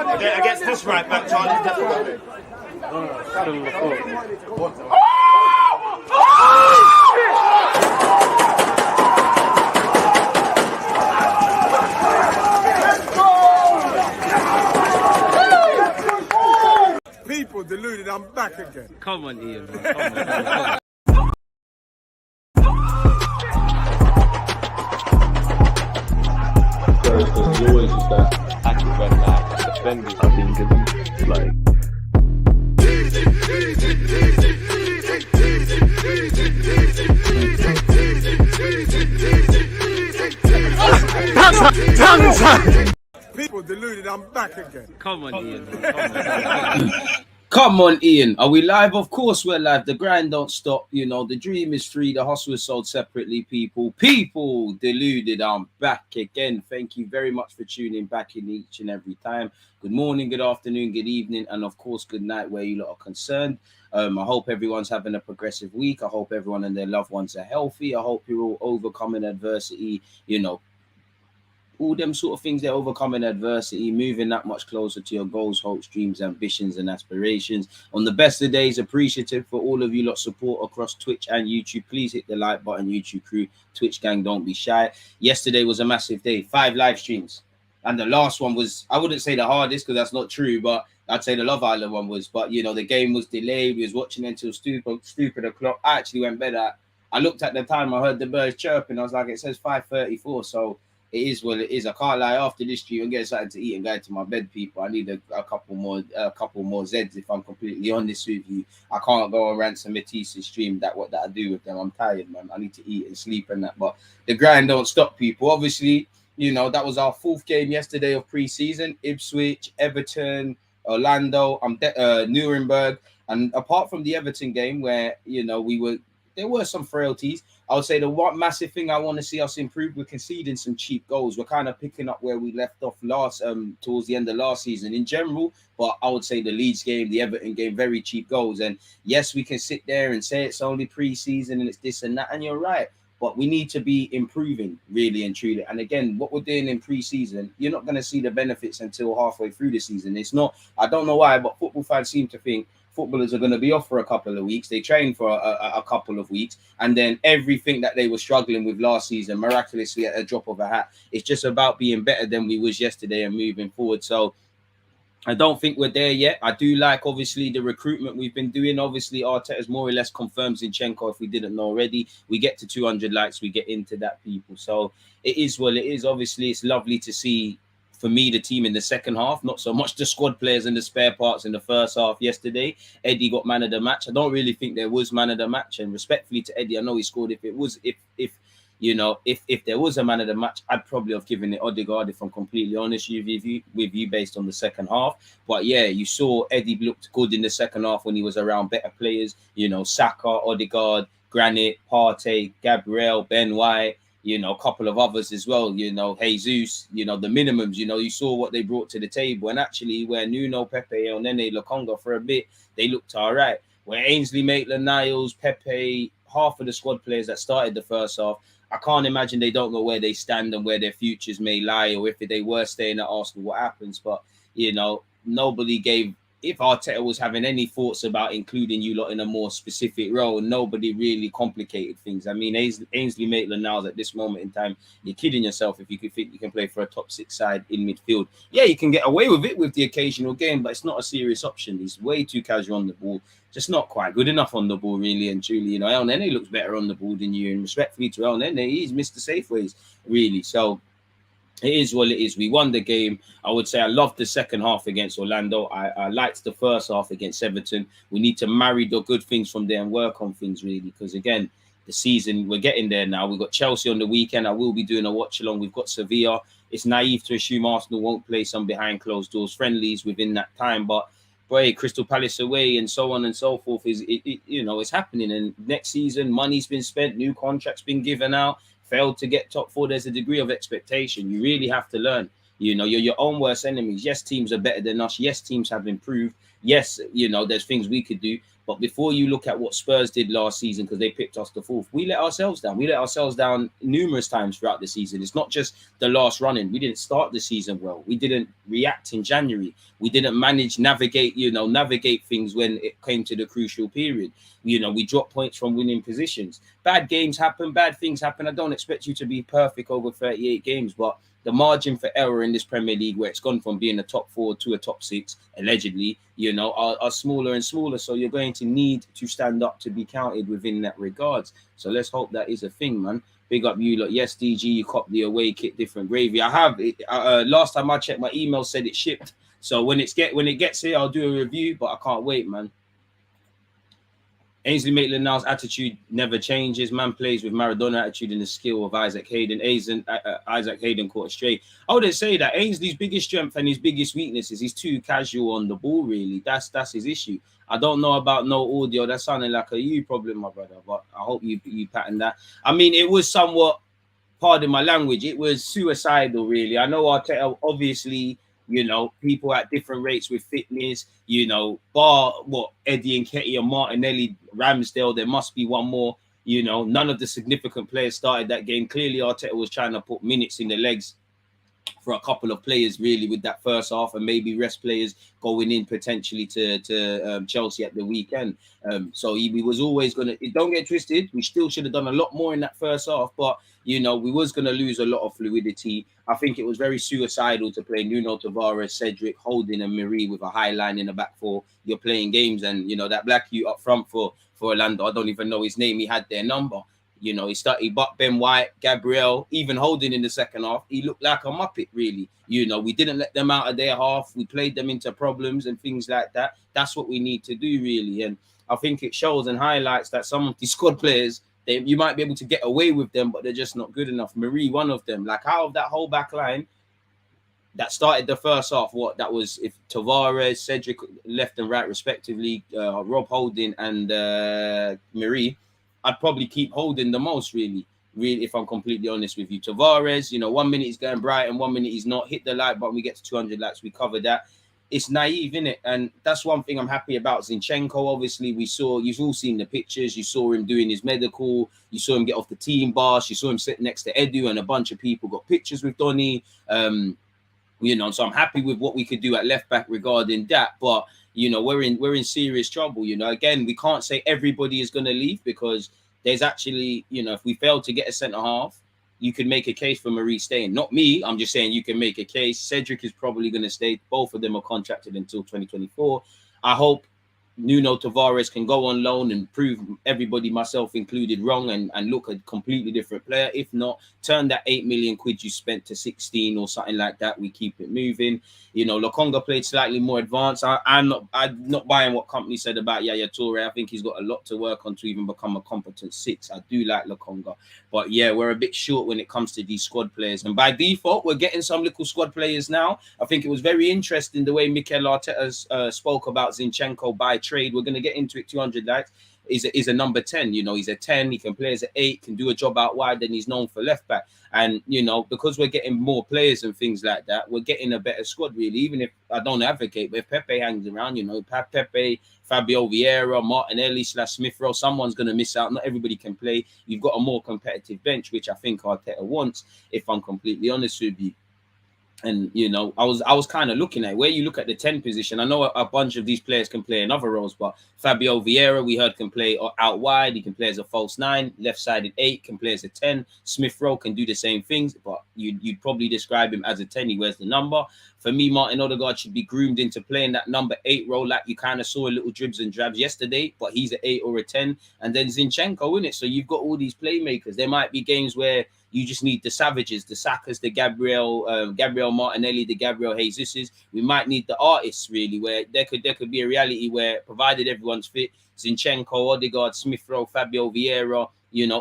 Against this right back, Charlie, definitely. Still in the court. People deluded, I'm back again. Come on, Ian, bro. Come on. Because you always use that active when defending. I think it's like. People deluded, I'm back again. Come on, Ian, bro. Come on. Come on, Ian. Are we live? Of course we're live. The grind don't stop. You know, the dream is free. The hustle is sold separately, people. People deluded. I'm back again. Thank you very much for tuning back in each and every time. Good morning, good afternoon, good evening, and of course, good night where you lot are concerned. I hope everyone's having a progressive week. I hope everyone and their loved ones are healthy. I hope you're all overcoming adversity, you know, all them sort of things, they're overcoming adversity, moving that much closer to your goals, hopes, dreams, ambitions, and aspirations. On the best of days, appreciative for all of you lot support across Twitch and YouTube. Please hit the like button, YouTube crew, Twitch gang, don't be shy. Yesterday was a massive day, 5 live streams. And the last one was, I wouldn't say the hardest because that's not true, but I'd say the Love Island one was. But, you know, the game was delayed. We was watching until stupid o'clock. I actually went bed I looked at the time, I heard the birds chirping. I was like, it says 5:34, so it is what it is. I can't lie. After this stream and get something to eat and go to my bed, people. I need a couple more Zeds. If I'm completely honest with you, I can't go and rant some Matisse stream. That I do with them. I'm tired, man. I need to eat and sleep and that. But the grind don't stop, people. Obviously, you know that was our 4th game yesterday of pre-season. Ipswich, Everton, Orlando, Nuremberg, and apart from the Everton game where you know there were some frailties. I would say the one massive thing I want to see us improve, we're conceding some cheap goals. We're kind of picking up where we left off towards the end of last season in general. But I would say the Leeds game, the Everton game, very cheap goals. And yes, we can sit there and say it's only pre-season and it's this and that. And you're right. But we need to be improving really and truly. And again, what we're doing in pre-season, you're not going to see the benefits until halfway through the season. It's not, I don't know why, but football fans seem to think footballers are going to be off for a couple of weeks. They train for a couple of weeks, and then everything that they were struggling with last season, miraculously at a drop of a hat, it's just about being better than we was yesterday and moving forward. So I don't think we're there yet. I do like, obviously, the recruitment we've been doing. Obviously, Arteta's more or less confirmed Zinchenko, if we didn't know already. We get to 200 likes, we get into that, people. So it is what it is. Obviously, it's lovely to see, for me, the team in the second half, not so much the squad players and the spare parts in the first half yesterday. Eddie got man of the match. I don't really think there was man of the match. And respectfully to Eddie, I know he scored. If there was a man of the match, I'd probably have given it Odegaard, if I'm completely honest with you based on the second half. But yeah, you saw Eddie looked good in the second half when he was around better players. You know, Saka, Odegaard, Granit, Partey, Gabriel, Ben White, you know, a couple of others as well, you know, Jesus, you know, the minimums, you know, you saw what they brought to the table. And actually, where Nuno, Pepe, El Nene, Lokonga for a bit, they looked all right. Where Ainsley, Maitland-Niles, Pepe, half of the squad players that started the first half, I can't imagine they don't know where they stand and where their futures may lie, or if they were staying at Arsenal, what happens. But, you know, nobody gave, if Arteta was having any thoughts about including you lot in a more specific role, nobody really complicated things. I mean, Ainsley Maitland-Niles at this moment in time, you're kidding yourself if you could think you can play for a top 6 side in midfield. Yeah, you can get away with it with the occasional game, but it's not a serious option. He's way too casual on the ball. Just not quite good enough on the ball, really and truly. You know, El Nene looks better on the ball than you, and respectfully to El Nene, he's missed the Safeways, really. So it is what it is. We won the game. I would say I loved the second half against Orlando. I liked the first half against Everton. We need to marry the good things from there and work on things, really, because, again, the season, we're getting there now. We've got Chelsea on the weekend. I will be doing a watch-along. We've got Sevilla. It's naive to assume Arsenal won't play some behind closed doors friendlies within that time, but boy, Crystal Palace away and so on and so forth you know, it's happening. And next season, money's been spent, new contracts been given out, failed to get top 4. There's a degree of expectation. You really have to learn. You know, you're your own worst enemies. Yes, teams are better than us. Yes, teams have improved. Yes, you know, there's things we could do. But before you look at what Spurs did last season, because they picked us the fourth, we let ourselves down. We let ourselves down numerous times throughout the season. It's not just the last run-in. We didn't start the season well. We didn't react in January. We didn't navigate things when it came to the crucial period. We dropped points from winning positions. Bad games happen. Bad things happen. I don't expect you to be perfect over 38 games, but the margin for error in this Premier League, where it's gone from being a top 4 to a top 6, allegedly, are smaller and smaller. So you're going to need to stand up to be counted within that regards. So let's hope that is a thing, man. Big up you lot. Yes, DG, you copped the away kit, different gravy. I have it. Last time I checked, my email said it shipped. So when it gets here, I'll do a review. But I can't wait, man. Ainsley Maitland-Niles' attitude never changes. Man plays with Maradona attitude and the skill of Isaac Hayden. Isaac Hayden caught a stray. I wouldn't say that. Ainsley's biggest strength and his biggest weakness is he's too casual on the ball, really. That's his issue. I don't know about no audio. That sounded like a you problem, my brother. But I hope you patterned that. I mean, it was somewhat, pardon my language, it was suicidal, really. I know Arteta, obviously, people at different rates with fitness, bar what Eddie Nketiah, Martinelli, Ramsdale, there must be one more. None of the significant players started that game. Clearly, Arteta was trying to put minutes in the legs for a couple of players, really, with that first half, and maybe rest players going in potentially to Chelsea at the weekend. So we was always going to, don't get twisted, we still should have done a lot more in that first half, but, we was going to lose a lot of fluidity. I think it was very suicidal to play Nuno Tavares, Cedric, Holding and Marie with a high line in the back four. You're playing games, and, that black you up front for Orlando, I don't even know his name, he had their number. He bucked Ben White, Gabriel, even Holding in the second half. He looked like a muppet, really. We didn't let them out of their half. We played them into problems and things like that. That's what we need to do, really. And I think it shows and highlights that some of the squad players, you might be able to get away with them, but they're just not good enough. Marie, one of them. Like, out of that whole back line that started the first half, that was if Tavares, Cedric left and right respectively, Rob Holding and Marie, I'd probably keep Holding the most, really, if I'm completely honest with you. Tavares, 1 minute he's going Brighton, 1 minute he's not. Hit the like button, we get to 200 likes, we cover that. It's naive, innit? And that's one thing I'm happy about. Zinchenko, obviously, you've all seen the pictures. You saw him doing his medical. You saw him get off the team bus. You saw him sitting next to Edu, and a bunch of people got pictures with Donny. So I'm happy with what we could do at left back regarding that. But we're in serious trouble. Again, we can't say everybody is going to leave, because there's actually, if we fail to get a centre half, you could make a case for Marie staying. Not me. I'm just saying you can make a case. Cedric is probably going to stay. Both of them are contracted until 2024. I hope Nuno Tavares can go on loan and prove everybody, myself included, wrong and look a completely different player. If not, turn that 8 million quid you spent to 16 or something like that. We keep it moving. Lokonga played slightly more advanced. I'm not buying what company said about Yaya Toure. I think he's got a lot to work on to even become a competent 6. I do like Lokonga. But yeah, we're a bit short when it comes to these squad players. And by default, we're getting some little squad players now. I think it was very interesting the way Mikel Arteta spoke about Zinchenko by trade. We're going to get into it. 200 likes. Is a number 10. He's a 10. He can play as an 8, can do a job out wide, and he's known for left back. And, because we're getting more players and things like that, we're getting a better squad, really. Even if I don't advocate, but if Pepe hangs around, Pepe, Fabio Vieira, Martinelli / Smith Rowe, someone's going to miss out. Not everybody can play. You've got a more competitive bench, which I think Arteta wants, if I'm completely honest with you. And, I was kind of looking at where you look at the 10 position. I know a bunch of these players can play in other roles, but Fabio Vieira, we heard, can play out wide. He can play as a false 9, left-sided 8, can play as a 10. Smith Rowe can do the same things, but you'd probably describe him as a 10. He wears the number. For me, Martin Odegaard should be groomed into playing that number 8 role, like you kind of saw a little dribs and drabs yesterday, but he's an 8 or a 10. And then Zinchenko, in it. So you've got all these playmakers. There might be games where you just need the Savages, the Sakas, the Gabriel Martinelli, the Gabriel Jesuses. We might need the artists, really, where there could be a reality where, provided everyone's fit, Zinchenko, Odegaard, Smith Rowe, Fabio Vieira,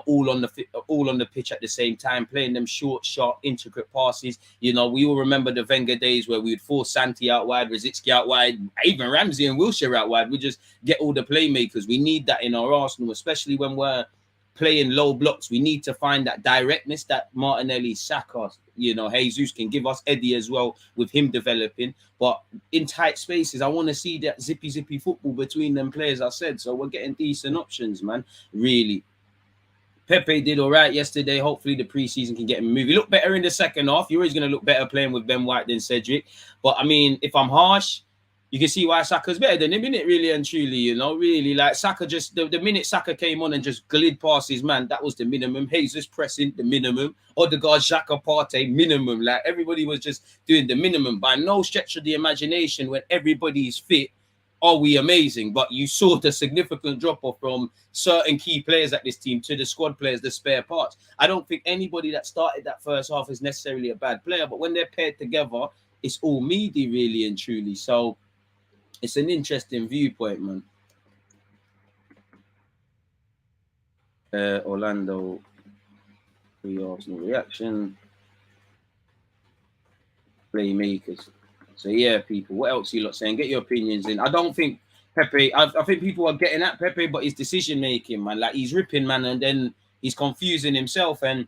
all on the pitch at the same time, playing them short, sharp, intricate passes. We all remember the Wenger days where we would force Santi out wide, Rosicky out wide, even Ramsey and Wilshere out wide. We just get all the playmakers. We need that in our Arsenal, especially when we're playing low blocks. We need to find that directness that Martinelli, Saka, Jesus can give us. Eddie as well, with him developing. But in tight spaces, I want to see that zippy football between them players, I said. So we're getting decent options, man, really. Pepe did all right yesterday. Hopefully the preseason can get him moving. He looked better in the second half. You're always going to look better playing with Ben White than Cedric. But, I mean, if I'm harsh, you can see why Saka's better than him, innit? Really and truly, really. Like, Saka just, the minute Saka came on and just glid past his man, that was the minimum. Jesus pressing, the minimum. Odegaard, Xhaka, Partey, minimum. Like, everybody was just doing the minimum. By no stretch of the imagination, when everybody's fit, are we amazing? But you saw the significant drop-off from certain key players at this team to the squad players, the spare parts. I don't think anybody that started that first half is necessarily a bad player, but when they're paired together, it's all meaty, really and truly. So, it's an interesting viewpoint, man. Orlando, pre-Arsenal reaction. Playmakers. So, yeah, people, what else are you lot saying? Get your opinions in. I don't think Pepe, I think people are getting at Pepe, but his decision-making, man. Like, he's ripping, man, and then he's confusing himself. And,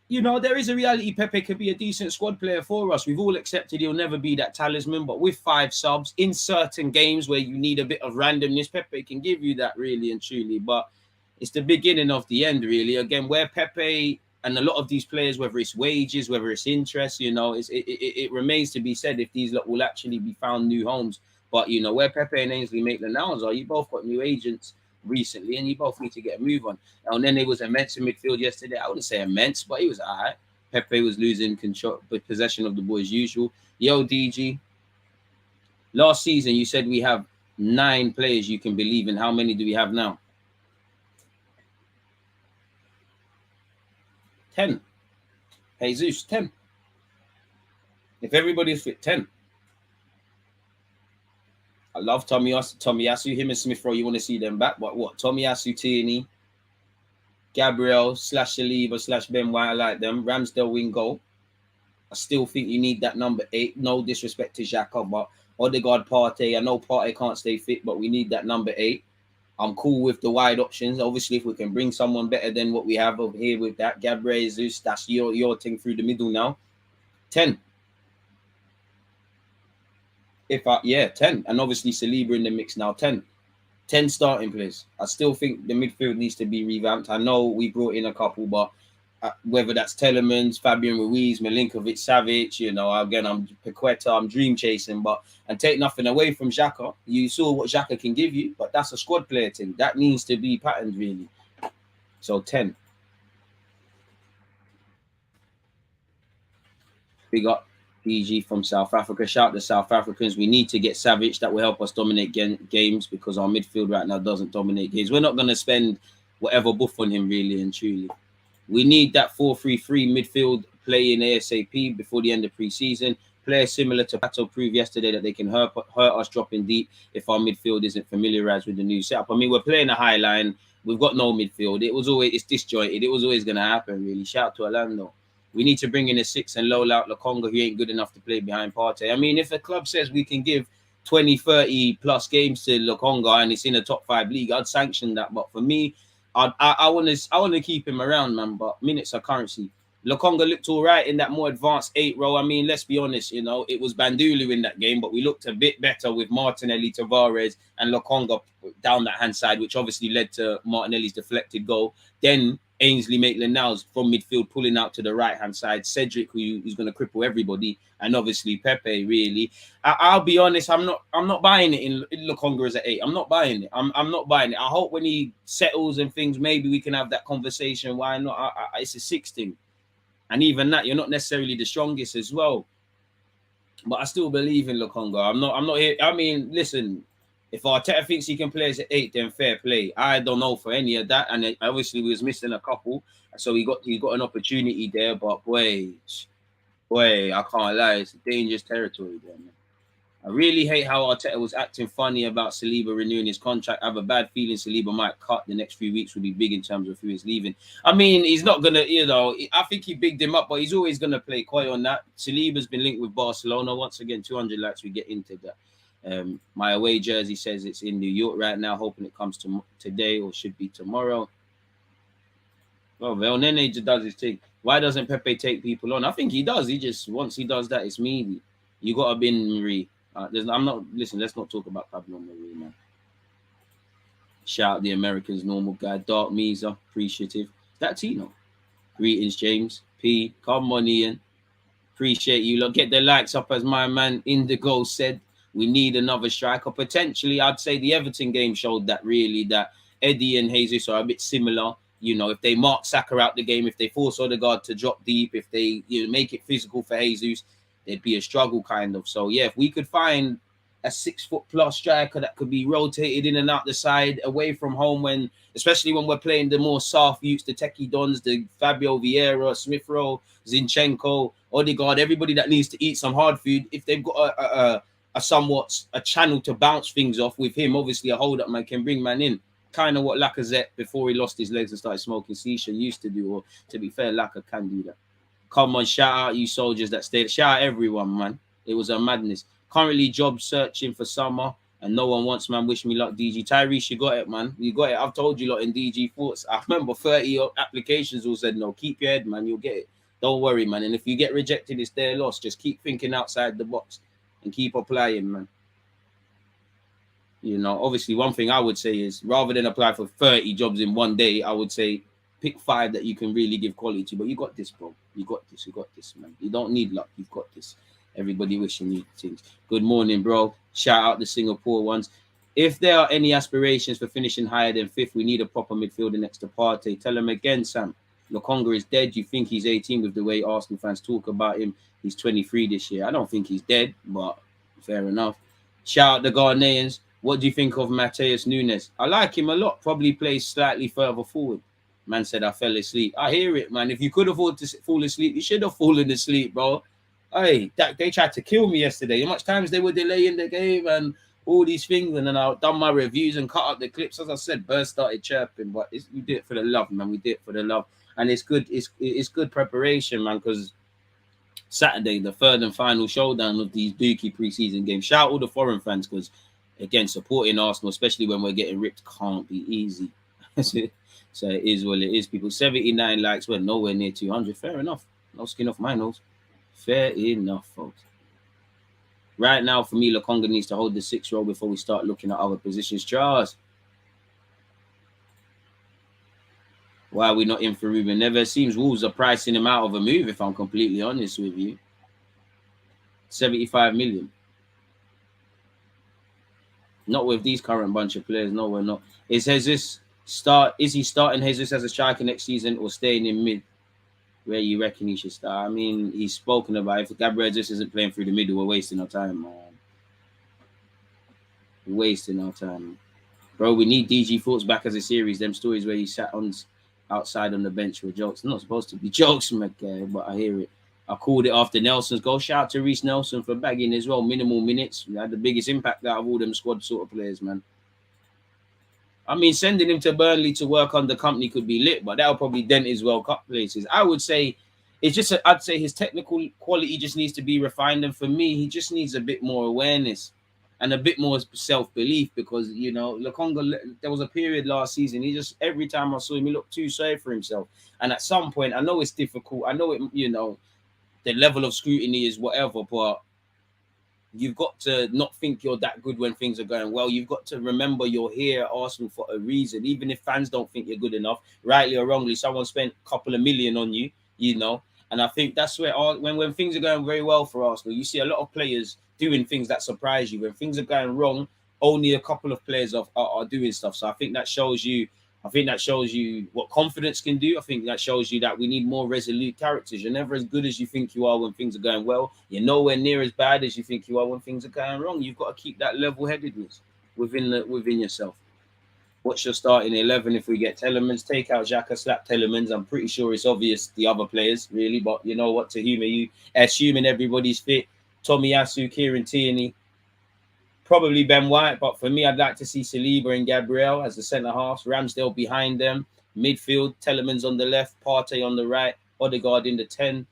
there is a reality Pepe could be a decent squad player for us. We've all accepted he'll never be that talisman, but with 5 subs in certain games where you need a bit of randomness, Pepe can give you that really and truly. But it's the beginning of the end, really. Again, where Pepe and a lot of these players, whether it's wages, whether it's interest, it remains to be said if these lot will actually be found new homes. But, where Pepe and Ainsley Maitland-Niles are, you both got new agents recently, and you both need to get a move on. And then it was immense in midfield yesterday. I wouldn't say immense, but he was all right. Pepe was losing control, possession of the ball as usual. Yo, DG, last season you said we have 9 players you can believe in. How many do we have now? 10. Jesus, 10. If everybody's fit, 10. I love Tomiyasu, him and Smith Rowe. You want to see them back, but what? Tomiyasu, Tierney, Gabriel / Saliba / Ben White, I like them. Ramsdale, Wingo. I still think you need that number 8. No disrespect to Xhaka, but Odegaard, Partey. I know Partey can't stay fit, but we need that number 8. I'm cool with the wide options. Obviously, if we can bring someone better than what we have over here with that, Gabriel Jesus, that's your thing through the middle now. 10. 10. And obviously Saliba in the mix now. 10 starting players. I still think the midfield needs to be revamped. I know we brought in a couple, but whether that's Telemans, Fabian Ruiz, Milinkovic, Savic, again, I'm Paqueta, I'm dream chasing, and take nothing away from Xhaka. You saw what Xhaka can give you, but that's a squad player thing. That needs to be patterned, really. So 10. We got DG from South Africa. Shout out to South Africans. We need to get Savic. That will help us dominate games because our midfield right now doesn't dominate games. We're not going to spend whatever buff on him, really and truly. We need that 4-3-3 midfield play in ASAP before the end of pre-season. Players similar to Pato proved yesterday that they can hurt us dropping deep if our midfield isn't familiarized with the new setup. I mean, we're playing a high line. We've got no midfield. It's disjointed. It was always going to happen, really. Shout out to Orlando. We need to bring in a 6 and low out Lokonga, who ain't good enough to play behind Partey. I mean, if a club says we can give 20, 30 plus games to Lokonga and it's in a top 5 league, I'd sanction that. But for me, I want to keep him around, man. But minutes are currency. Lokonga looked all right in that more advanced 8 row. I mean, let's be honest, it was Bandulu in that game, but we looked a bit better with Martinelli, Tavares, and Lokonga down that hand side, which obviously led to Martinelli's deflected goal. Then Ainsley Maitland-Niles from midfield pulling out to the right-hand side. Cedric, who's going to cripple everybody, and obviously Pepe, really. I'll be honest, I'm not buying it in Lokonga as an 8. I'm not buying it. I'm not buying it. I hope when he settles and things, maybe we can have that conversation. Why not? It's a 6 thing. And even that, you're not necessarily the strongest as well. But I still believe in Lokonga. I'm not here. I mean, listen, if Arteta thinks he can play as an 8, then fair play. I don't know for any of that. And obviously we was missing a couple. So he got an opportunity there. But boy, I can't lie. It's dangerous territory there, man. I really hate how Arteta was acting funny about Saliba renewing his contract. I have a bad feeling Saliba might cut. The next few weeks will be big in terms of who is leaving. I mean, he's not going to, I think he bigged him up, but he's always going to play coy on that. Saliba's been linked with Barcelona. Once again, 200 likes, we get into that. My away jersey says it's in New York right now, hoping it comes to today or should be tomorrow. Well, Nene just does his thing. Why doesn't Pepe take people on? I think he does. He just, once he does that, it's meaty. You got to bin Marie. I'm not, listen, let's not talk about Pablo Marie, man. Shout out the Americans, normal guy. Dark Mesa, appreciative. That Tino. Greetings, James. P. Come on, Ian. Appreciate you. Look, get the likes up, as my man Indigo said. We need another striker. Potentially, I'd say the Everton game showed that really, that Eddie and Jesus are a bit similar. You know, if they mark Saka out the game, if they force Odegaard to drop deep, if they make it physical for Jesus, there'd be a struggle kind of. So, yeah, if we could find a 6 foot plus striker that could be rotated in and out the side, away from home, especially when we're playing the more soft youths, the Techie Dons, the Fabio Vieira, Smith Rowe, Zinchenko, Odegaard, everybody that needs to eat some hard food, if they've got a channel to bounce things off with him, obviously a hold-up man can bring man in. Kind of what Lacazette, before he lost his legs and started smoking shisha, used to do, or to be fair, Lacazette can do that. Come on, shout out you soldiers that stayed. Shout out everyone, man. It was a madness. Currently job searching for summer, and no one wants, man. Wish me luck, DG. Tyrese, you got it, man. You got it. I've told you lot in DG Thoughts. I remember 30 applications all said no. Keep your head, man. You'll get it. Don't worry, man. And if you get rejected, it's their loss. Just keep thinking outside the box and keep applying, man. You know, obviously, one thing I would say is, rather than apply for 30 jobs in one day, I would say pick 5 that you can really give quality to. But you got this, bro. You got this. You got this, man. You don't need luck. You've got this. Everybody wishing you things. Good morning, bro. Shout out the Singapore ones. If there are any aspirations for finishing higher than 5th, we need a proper midfielder next to Partey. Tell him again, Sam. Lokonga is dead. You think he's 18 with the way Arsenal fans talk about him? He's 23 this year. I don't think he's dead, but fair enough. Shout out the Ghanaians. What do you think of Mateus Nunes? I like him a lot. Probably plays slightly further forward. Man said I fell asleep. I hear it, man. If you could afford to fall asleep, you should have fallen asleep, bro. Hey, they tried to kill me yesterday. How much times they were delaying the game and all these things, and then I done my reviews and cut up the clips. As I said, Bird started chirping, but we did it for the love, man. We did it for the love, and it's good. It's good preparation, man. Because Saturday, the third and final showdown of these dookie preseason games. Shout out all the foreign fans, because again, supporting Arsenal, especially when we're getting ripped, can't be easy. So it is what it is. People, 79 likes. We're nowhere near 200. Fair enough. No skin off my nose. Fair enough, folks. Right now, for me, Lokonga needs to hold the 6th role before we start looking at other positions. Charles, why are we not in for Ruben? Never seems Wolves are pricing him out of a move, if I'm completely honest with you. 75 million. Not with these current bunch of players. No, we're not. Is he starting Jesus as a striker next season, or staying in mid? Where you reckon he should start? I mean, he's spoken about, if Gabriel just isn't playing through the middle, we're wasting our time, man. Wasting our time. Bro, we need DG Thoughts back as a series. Them stories where you sat outside on the bench were jokes. Not supposed to be jokes, man, but I hear it. I called it after Nelson's goal. Shout out to Reece Nelson for bagging as well. Minimal minutes. We had the biggest impact out of all them squad sort of players, man. I mean, sending him to Burnley to work on the company could be lit, but that'll probably dent his World Cup places. I would say I'd say his technical quality just needs to be refined. And for me, he just needs a bit more awareness and a bit more self-belief, because, you know, Lokonga, there was a period last season, every time I saw him, he looked too sorry for himself. And at some point, I know it's difficult. I know it, you know, the level of scrutiny is whatever, but you've got to not think you're that good when things are going well. You've got to remember you're here at Arsenal for a reason. Even if fans don't think you're good enough, rightly or wrongly, someone spent a couple of million on you, you know. And I think that's where when things are going very well for Arsenal, you see a lot of players doing things that surprise you. When things are going wrong, only a couple of players are doing stuff. So I think that shows you what confidence can do. I think that shows you that we need more resolute characters. You're never as good as you think you are when things are going well. You're nowhere near as bad as you think you are when things are going wrong. You've got to keep that level-headedness within yourself. What's your starting 11 if we get Telemans? Take out Xhaka, slap Telemans. I'm pretty sure it's obvious the other players, really, but you know what, to humor you, assuming everybody's fit, Tomiyasu, Kieran Tierney, probably Ben White, but for me, I'd like to see Saliba and Gabriel as the centre-halves, Ramsdale behind them, midfield, Telemans on the left, Partey on the right, Odegaard in the 10,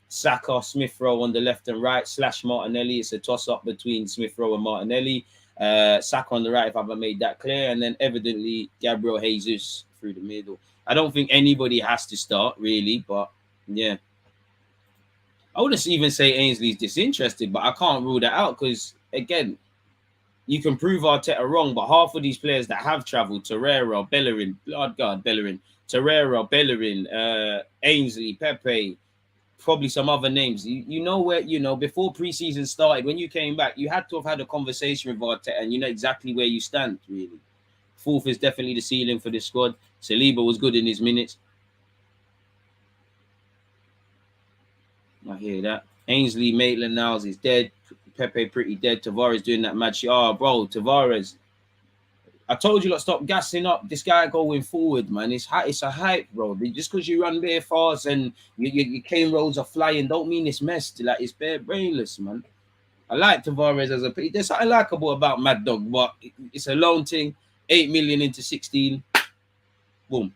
Saka, Smith Rowe on the left and right, / Martinelli. It's a toss-up between Smith Rowe and Martinelli. Saka on the right, if I haven't made that clear, and then evidently Gabriel Jesus through the middle. I don't think anybody has to start, really, but yeah. I wouldn't even say Ainsley's disinterested, but I can't rule that out because, again, you can prove Arteta wrong, but half of these players that have travelled, Torreira, Bellerin, Blood God, Bellerin, Torreira, Bellerin, Ainsley, Pepe, probably some other names. You know where, before preseason started, when you came back, you had to have had a conversation with Arteta and you know exactly where you stand, really. Fourth is definitely the ceiling for this squad. Saliba was good in his minutes. I hear that. Ainsley, Maitland-Niles is dead. Pepe pretty dead. Tavares doing that mad shit. Oh, bro, Tavares. I told you, stop gassing up this guy going forward, man. It's a hype, bro. Just because you run bare fast and your cane rolls are flying, don't mean it's messed. Like, it's bare brainless, man. I like Tavares as a... There's something likable about Mad Dog, but it's a loan thing. 8 million into 16. Boom.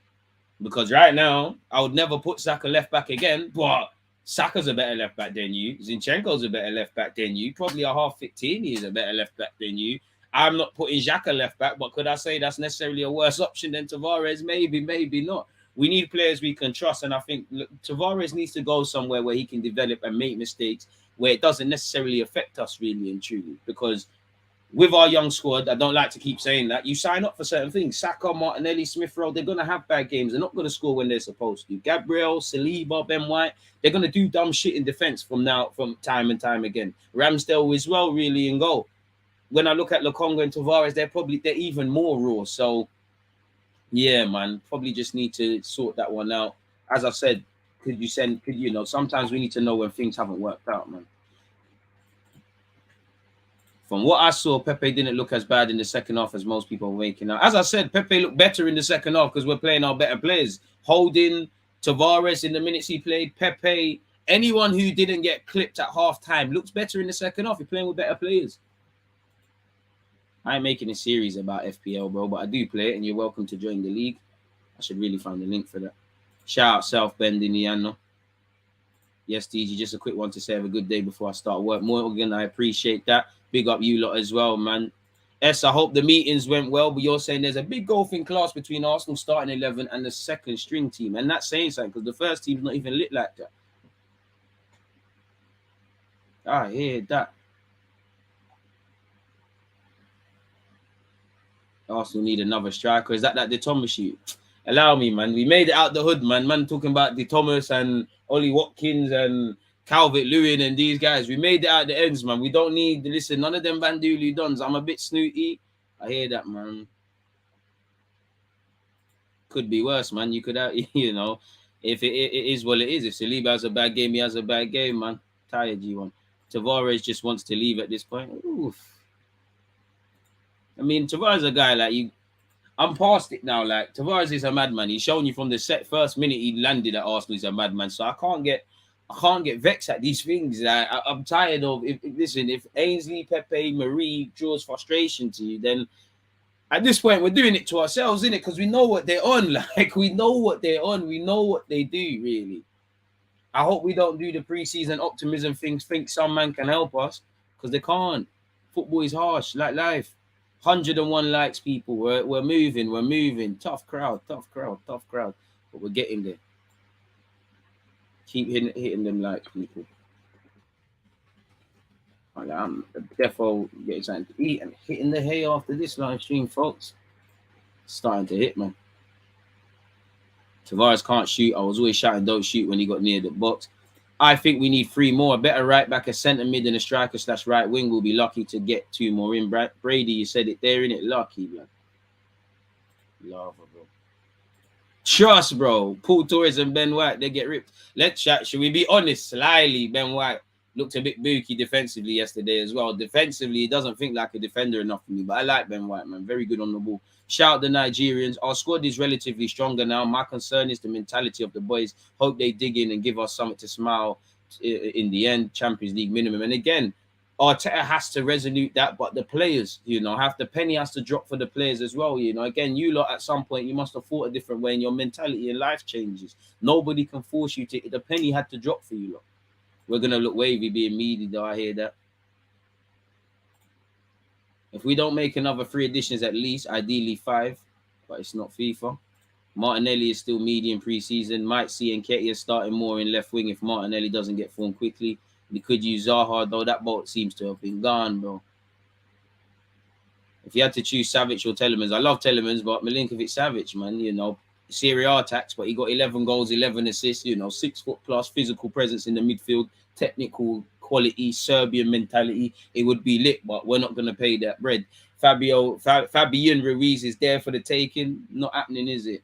Because right now, I would never put Saka left back again, but Saka's a better left back than you. Zinchenko's a better left back than you. Probably a half-fit Tierney is a better left back than you. I'm not putting Xhaka left back, but could I say that's necessarily a worse option than Tavares? Maybe, maybe not. We need players we can trust, and I think Tavares needs to go somewhere where he can develop and make mistakes where it doesn't necessarily affect us really and truly. Because with our young squad, I don't like to keep saying that, you sign up for certain things. Saka, Martinelli, Smith Rowe, they're going to have bad games. They're not going to score when they're supposed to. Gabriel, Saliba, Ben White, they're going to do dumb shit in defence from time and time again. Ramsdale as well, really, in goal. When I look at Lokonga and Tavares, they're even more raw. So, yeah, man, probably just need to sort that one out. As I said, sometimes we need to know when things haven't worked out, man. From what I saw, Pepe didn't look as bad in the second half as most people were making out. As I said, Pepe looked better in the second half because we're playing our better players. Holding, Tavares in the minutes he played, Pepe, anyone who didn't get clipped at half-time looks better in the second half. You're playing with better players. I ain't making a series about FPL, bro, but I do play it, and you're welcome to join the league. I should really find the link for that. Shout out South Bend, Indiana. Yes, DG, just a quick one to say have a good day before I start work. Morgan, I appreciate that. Big up you lot as well, man. S, I hope the meetings went well, but you're saying there's a big golfing class between Arsenal starting 11 and the second string team. And that's saying something because the first team's not even lit like that. I hear that. Arsenal need another striker. Is that the Thomas shoot? Allow me, man. We made it out the hood, man. Man talking about the Thomas and Ollie Watkins and Calvert-Lewin and these guys. We made it out the ends, man. We don't need... Listen, none of them Bandulu dons. I'm a bit snooty. I hear that, man. Could be worse, man. You could have, if it is what it is. If Saliba has a bad game, he has a bad game, man. Tired, G1. Tavares just wants to leave at this point. Oof. I mean, Tavares is a guy like you. I'm past it now. Like Tavares is a madman. He's shown you from the first minute he landed at Arsenal. He's a madman. So I can't get vexed at these things. I'm tired of. If Ainsley, Pepe, Marie draws frustration to you, then at this point we're doing it to ourselves, innit? Because we know what they're on. Like we know what they're on. We know what they do. Really. I hope we don't do the preseason optimism things. Think some man can help us because they can't. Football is harsh, like life. 101 likes, people. We're moving. Tough crowd. But we're getting there. Keep hitting them likes, people. I'm defo getting something to eat and hitting the hay after this live stream, folks. Starting to hit, man. Tavares can't shoot. I was always shouting, don't shoot when he got near the box. I think we need 3 more. A better right back, a centre mid, and a striker / right wing. We'll be lucky to get 2 more in. Brady, you said it there, innit? Lucky, man. Lava, bro. Trust, bro. Pau Torres and Ben White, they get ripped. Let's chat. Should we be honest? Slyly, Ben White looked a bit booky defensively yesterday as well. Defensively, he doesn't think like a defender enough for me, but I like Ben White, man. Very good on the ball. Shout out the Nigerians. Our squad is relatively stronger now. My concern is the mentality of the boys. Hope they dig in and give us something to smile in the end. Champions League minimum. And again, Arteta has to resolute that, but the players, the penny has to drop for the players as well. Again, you lot at some point, you must have thought a different way and your mentality in life changes. Nobody can force you to. The penny had to drop for you lot. We're going to look wavy being meaty, though. I hear that. If we don't make another 3 editions at least, ideally 5, but it's not FIFA. Martinelli is still medium pre-season. Might see Nketiah starting more in left wing if Martinelli doesn't get form quickly. We could use Zaha, though that boat seems to have been gone, bro. If you had to choose Savic or Telemans, I love Telemans, but Milinkovic-Savic, man, you know, Serie A tax, but he got 11 goals, 11 assists, you know, 6 foot plus, physical presence in the midfield, technical quality, Serbian mentality. It would be lit, but we're not going to pay that bread. Fabian Ruiz is there for the taking. Not happening, is it?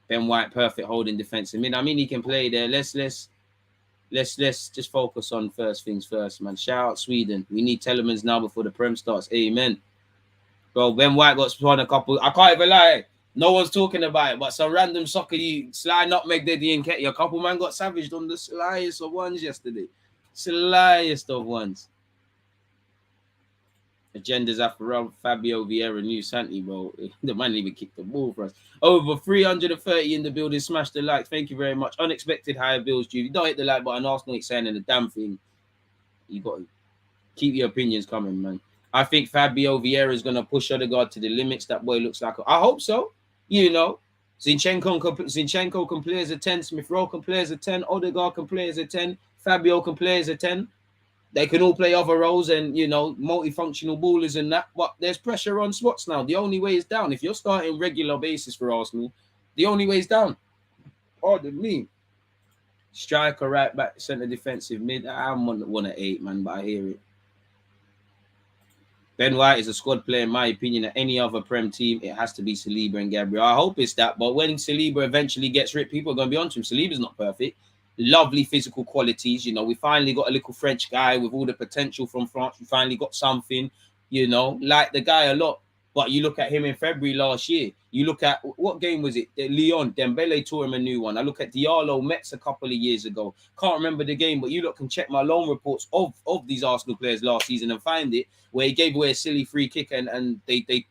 Ben White, perfect holding defensive mid. I mean, he can play there. Let's just focus on first things first, man. Shout out Sweden. We need Telemans now before the Prem starts. Amen. Bro, Ben White got spun a couple. I can't even lie. No one's talking about it, but some random soccer sly nutmeg did the Nketiah. A couple man got savaged on the slyest of ones yesterday. Slyest of ones. Agendas after Fabio Vieira, new Santi, bro. The man even kicked the ball for us. Over 330 in the building. Smash the like. Thank you very much. Unexpected higher bills due. If you don't hit the like button, Arsenal ain't saying the damn thing. You got to keep your opinions coming, man. I think Fabio Vieira is going to push Odegaard to the limits. That boy looks like... I hope so. You know, Zinchenko can play as a 10. Smith Rowe can play as a 10. Odegaard can play as a 10. Fabio can play as a 10. They can all play other roles and, you know, multifunctional ballers and that. But there's pressure on spots now. The only way is down. If you're starting regular basis for Arsenal, the only way is down. Pardon me. Striker, right back, centre defensive mid. I'm on one at 8, man, but I hear it. Ben White is a squad player, in my opinion. At any other Prem team, it has to be Saliba and Gabriel. I hope it's that. But when Saliba eventually gets ripped, people are going to be onto him. Saliba's not perfect. Lovely physical qualities. You know, we finally got a little French guy with all the potential from France. We finally got something, you know, like the guy a lot. But you look at him in February last year. You look at, what game was it? Lyon, Dembele tore him a new one. I look at Diallo, Metz a couple of years ago. Can't remember the game, but you look can check my loan reports of these Arsenal players last season and find it, where he gave away a silly free kick and the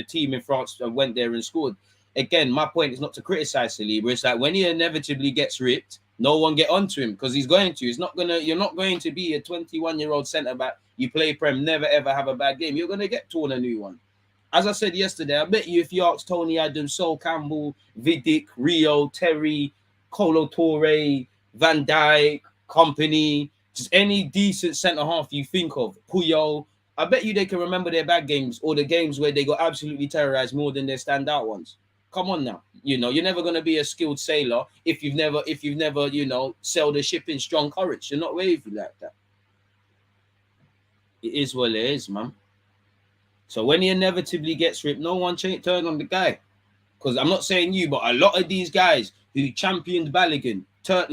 team in France went there and scored. Again, my point is not to criticize Saliba. It's like when he inevitably gets ripped, no one get onto him because he's going to. You're not going to be a 21-year-old centre-back. You play Prem, never ever have a bad game. You're going to get torn a new one. As I said yesterday, I bet you if you ask Tony Adams, Sol Campbell, Vidic, Rio, Terry, Colo Torre, Van Dijk, Company, just any decent centre-half you think of, Puyol, I bet you they can remember their bad games or the games where they got absolutely terrorised more than their standout ones. Come on now. You know, you're never going to be a skilled sailor if you've never, you know, sailed a ship in strong courage. You're not wavy like that. It is what it is, man. So when he inevitably gets ripped, no one turn on the guy. Because I'm not saying you, but a lot of these guys who championed Balogun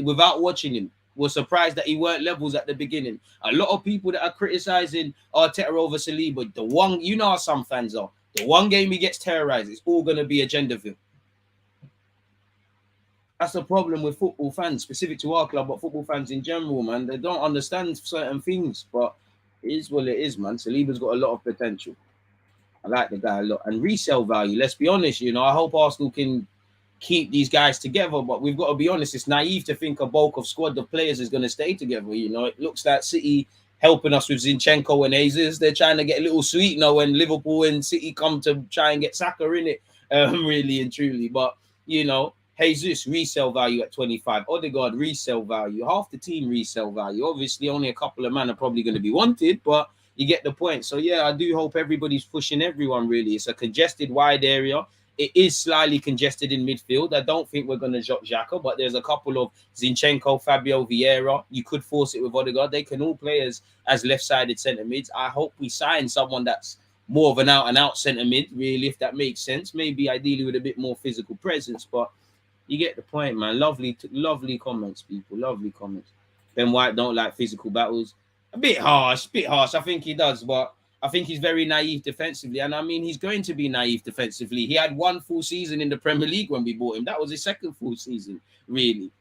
without watching him were surprised that he weren't levels at the beginning. A lot of people that are criticizing Arteta over Saliba, the one, you know how some fans are, the one game he gets terrorized, it's all going to be Agendaville. That's the problem with football fans, specific to our club, but football fans in general, man. They don't understand certain things, but it is what it is, man. Saliba's got a lot of potential. I like the guy a lot. And resale value, let's be honest, you know, I hope Arsenal can keep these guys together, but we've got to be honest, it's naive to think a bulk of squad of players is going to stay together, you know. It looks like City helping us with Zinchenko and Jesus. They're trying to get a little sweet now when Liverpool and City come to try and get Saka in it, really and truly. But, you know, Jesus, resale value at 25. Odegaard, resale value. Half the team, resale value. Obviously, only a couple of men are probably going to be wanted, but you get the point. So, yeah, I do hope everybody's pushing everyone, really. It's a congested, wide area. It is slightly congested in midfield. I don't think we're going to drop Xhaka, but there's a couple of Zinchenko, Fabio Vieira. You could force it with Odegaard. They can all play as left-sided centre mids. I hope we sign someone that's more of an out-and-out centre mid, really, if that makes sense. Maybe ideally with a bit more physical presence, but you get the point, man. Lovely comments, people. Lovely comments. Ben White don't like physical battles. A bit harsh. I think he does, but I think he's very naive defensively. And I mean, he's going to be naive defensively. He had one full season in the Premier League when we bought him. That was his second full season, really.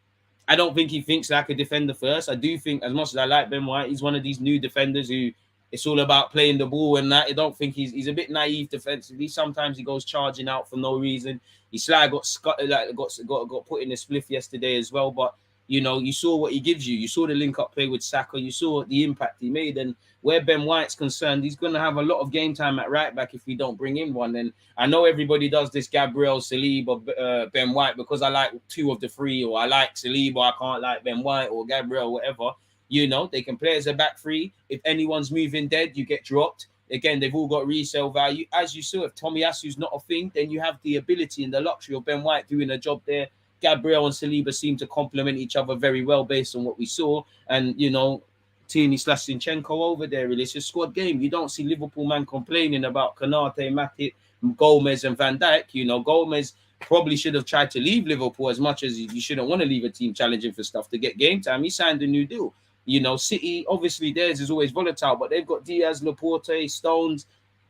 I don't think he thinks like a defender first. I do think, as much as I like Ben White, he's one of these new defenders who it's all about playing the ball and that. I don't think he's a bit naive defensively. Sometimes he goes charging out for no reason. He slightly got put in a spliff yesterday as well, but You know, you saw what he gives you. You saw the link-up play with Saka. You saw the impact he made. And where Ben White's concerned, he's going to have a lot of game time at right-back if we don't bring in one. And I know everybody does this Gabriel, Saliba, Ben White because I like 2 of the 3, or I like Saliba, I can't like Ben White or Gabriel, whatever. You know, they can play as a back 3. If anyone's moving dead, you get dropped. Again, they've all got resale value. As you saw, if Tomiyasu's not a thing, then you have the ability and the luxury of Ben White doing a job there. Gabriel and Saliba seem to complement each other very well based on what we saw. And, you know, Tierney/Zinchenko over there, really. It's a squad game. You don't see Liverpool man complaining about Konate, Matip, Gomez and Van Dijk. You know, Gomez probably should have tried to leave Liverpool as much as you shouldn't want to leave a team challenging for stuff to get game time. He signed a new deal. You know, City, obviously theirs is always volatile, but they've got Diaz, Laporte, Stones.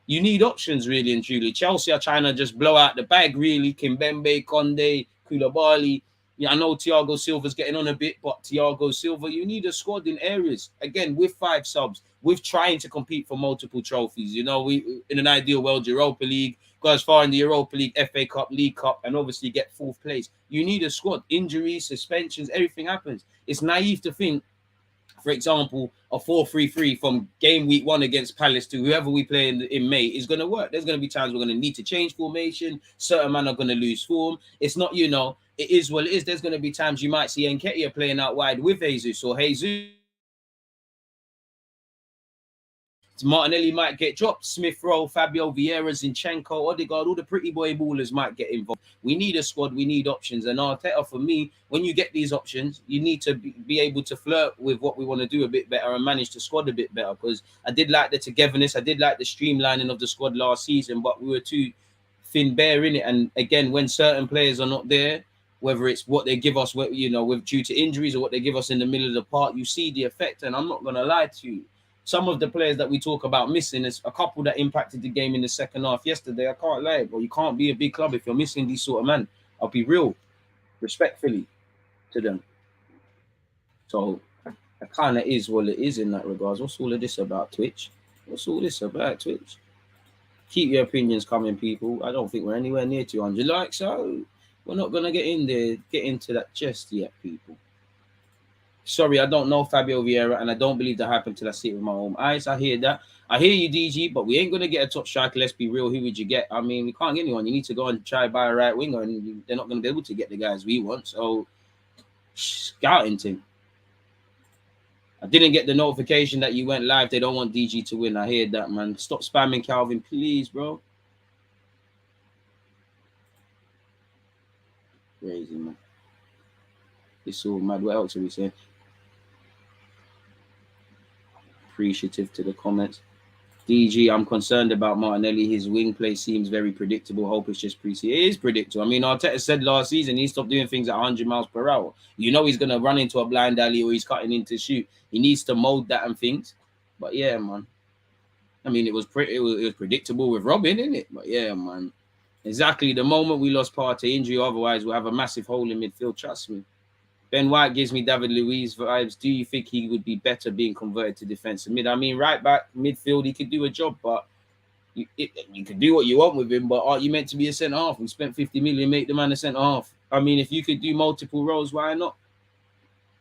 You need options, really and truly. Chelsea are trying to just blow out the bag, really. Kimpembe, Conde, Koulibaly. Yeah, I know Thiago Silva's getting on a bit, but Thiago Silva, you need a squad in areas. Again, with 5 subs, with trying to compete for multiple trophies. You know, we in an ideal world, Europa League, go as far in the Europa League, FA Cup, League Cup, and obviously get 4th place. You need a squad. Injuries, suspensions, everything happens. It's naive to think, for example, a 4-3-3 from game week 1 against Palace to whoever we play in May is going to work. There's going to be times we're going to need to change formation. Certain men are going to lose form. It's not, you know, it is what it is. There's going to be times you might see Nketiah playing out wide with Jesus, or Jesus. Martinelli might get dropped. Smith Rowe, Fabio Vieira, Zinchenko, Odegaard, all the pretty boy ballers might get involved. We need a squad. We need options. And Arteta, for me, when you get these options, you need to be able to flirt with what we want to do a bit better and manage the squad a bit better. Because I did like the togetherness. I did like the streamlining of the squad last season, but we were too thin bare in it. And again, when certain players are not there, whether it's what they give us, you know, with due to injuries or what they give us in the middle of the park, you see the effect. And I'm not going to lie to you. Some of the players that we talk about missing, is a couple that impacted the game in the second half yesterday. I can't lie, but you can't be a big club if you're missing these sort of men. I'll be real, respectfully to them. So it kind of is what it is in that regards. What's all of this about, Twitch? What's all this about, Twitch? Keep your opinions coming, people. I don't think we're anywhere near 200 likes, so we're not going to get into that just yet, people. Sorry, I don't know Fabio Vieira, and I don't believe that happened till I see it with my own eyes. I hear that. I hear you, DG, but we ain't going to get a top striker. Let's be real. Who would you get? I mean, we can't get anyone. You need to go and try buy a right winger, and they're not going to be able to get the guys we want. So, scouting team. I didn't get the notification that you went live. They don't want DG to win. I hear that, man. Stop spamming Calvin, please, bro. Crazy, man. It's all mad. What else are we saying? Appreciative to the comments. DG, I'm concerned about Martinelli. His wing play seems very predictable. Hope it's just preseason. It is predictable. I mean, Arteta said last season he stopped doing things at 100 miles per hour. You know he's going to run into a blind alley or he's cutting into shoot. He needs to mold that and things. But yeah, man. I mean, it was predictable with Robin, isn't it? But yeah, man. Exactly. The moment we lost Partey injury, otherwise we'll have a massive hole in midfield. Trust me. Ben White gives me David Luiz vibes. Do you think he would be better being converted to defensive mid? I mean, right back, midfield, he could do a job, but you can do what you want with him, but aren't you meant to be a centre-half? We spent 50 million, make the man a centre-half. I mean, if you could do multiple roles, why not?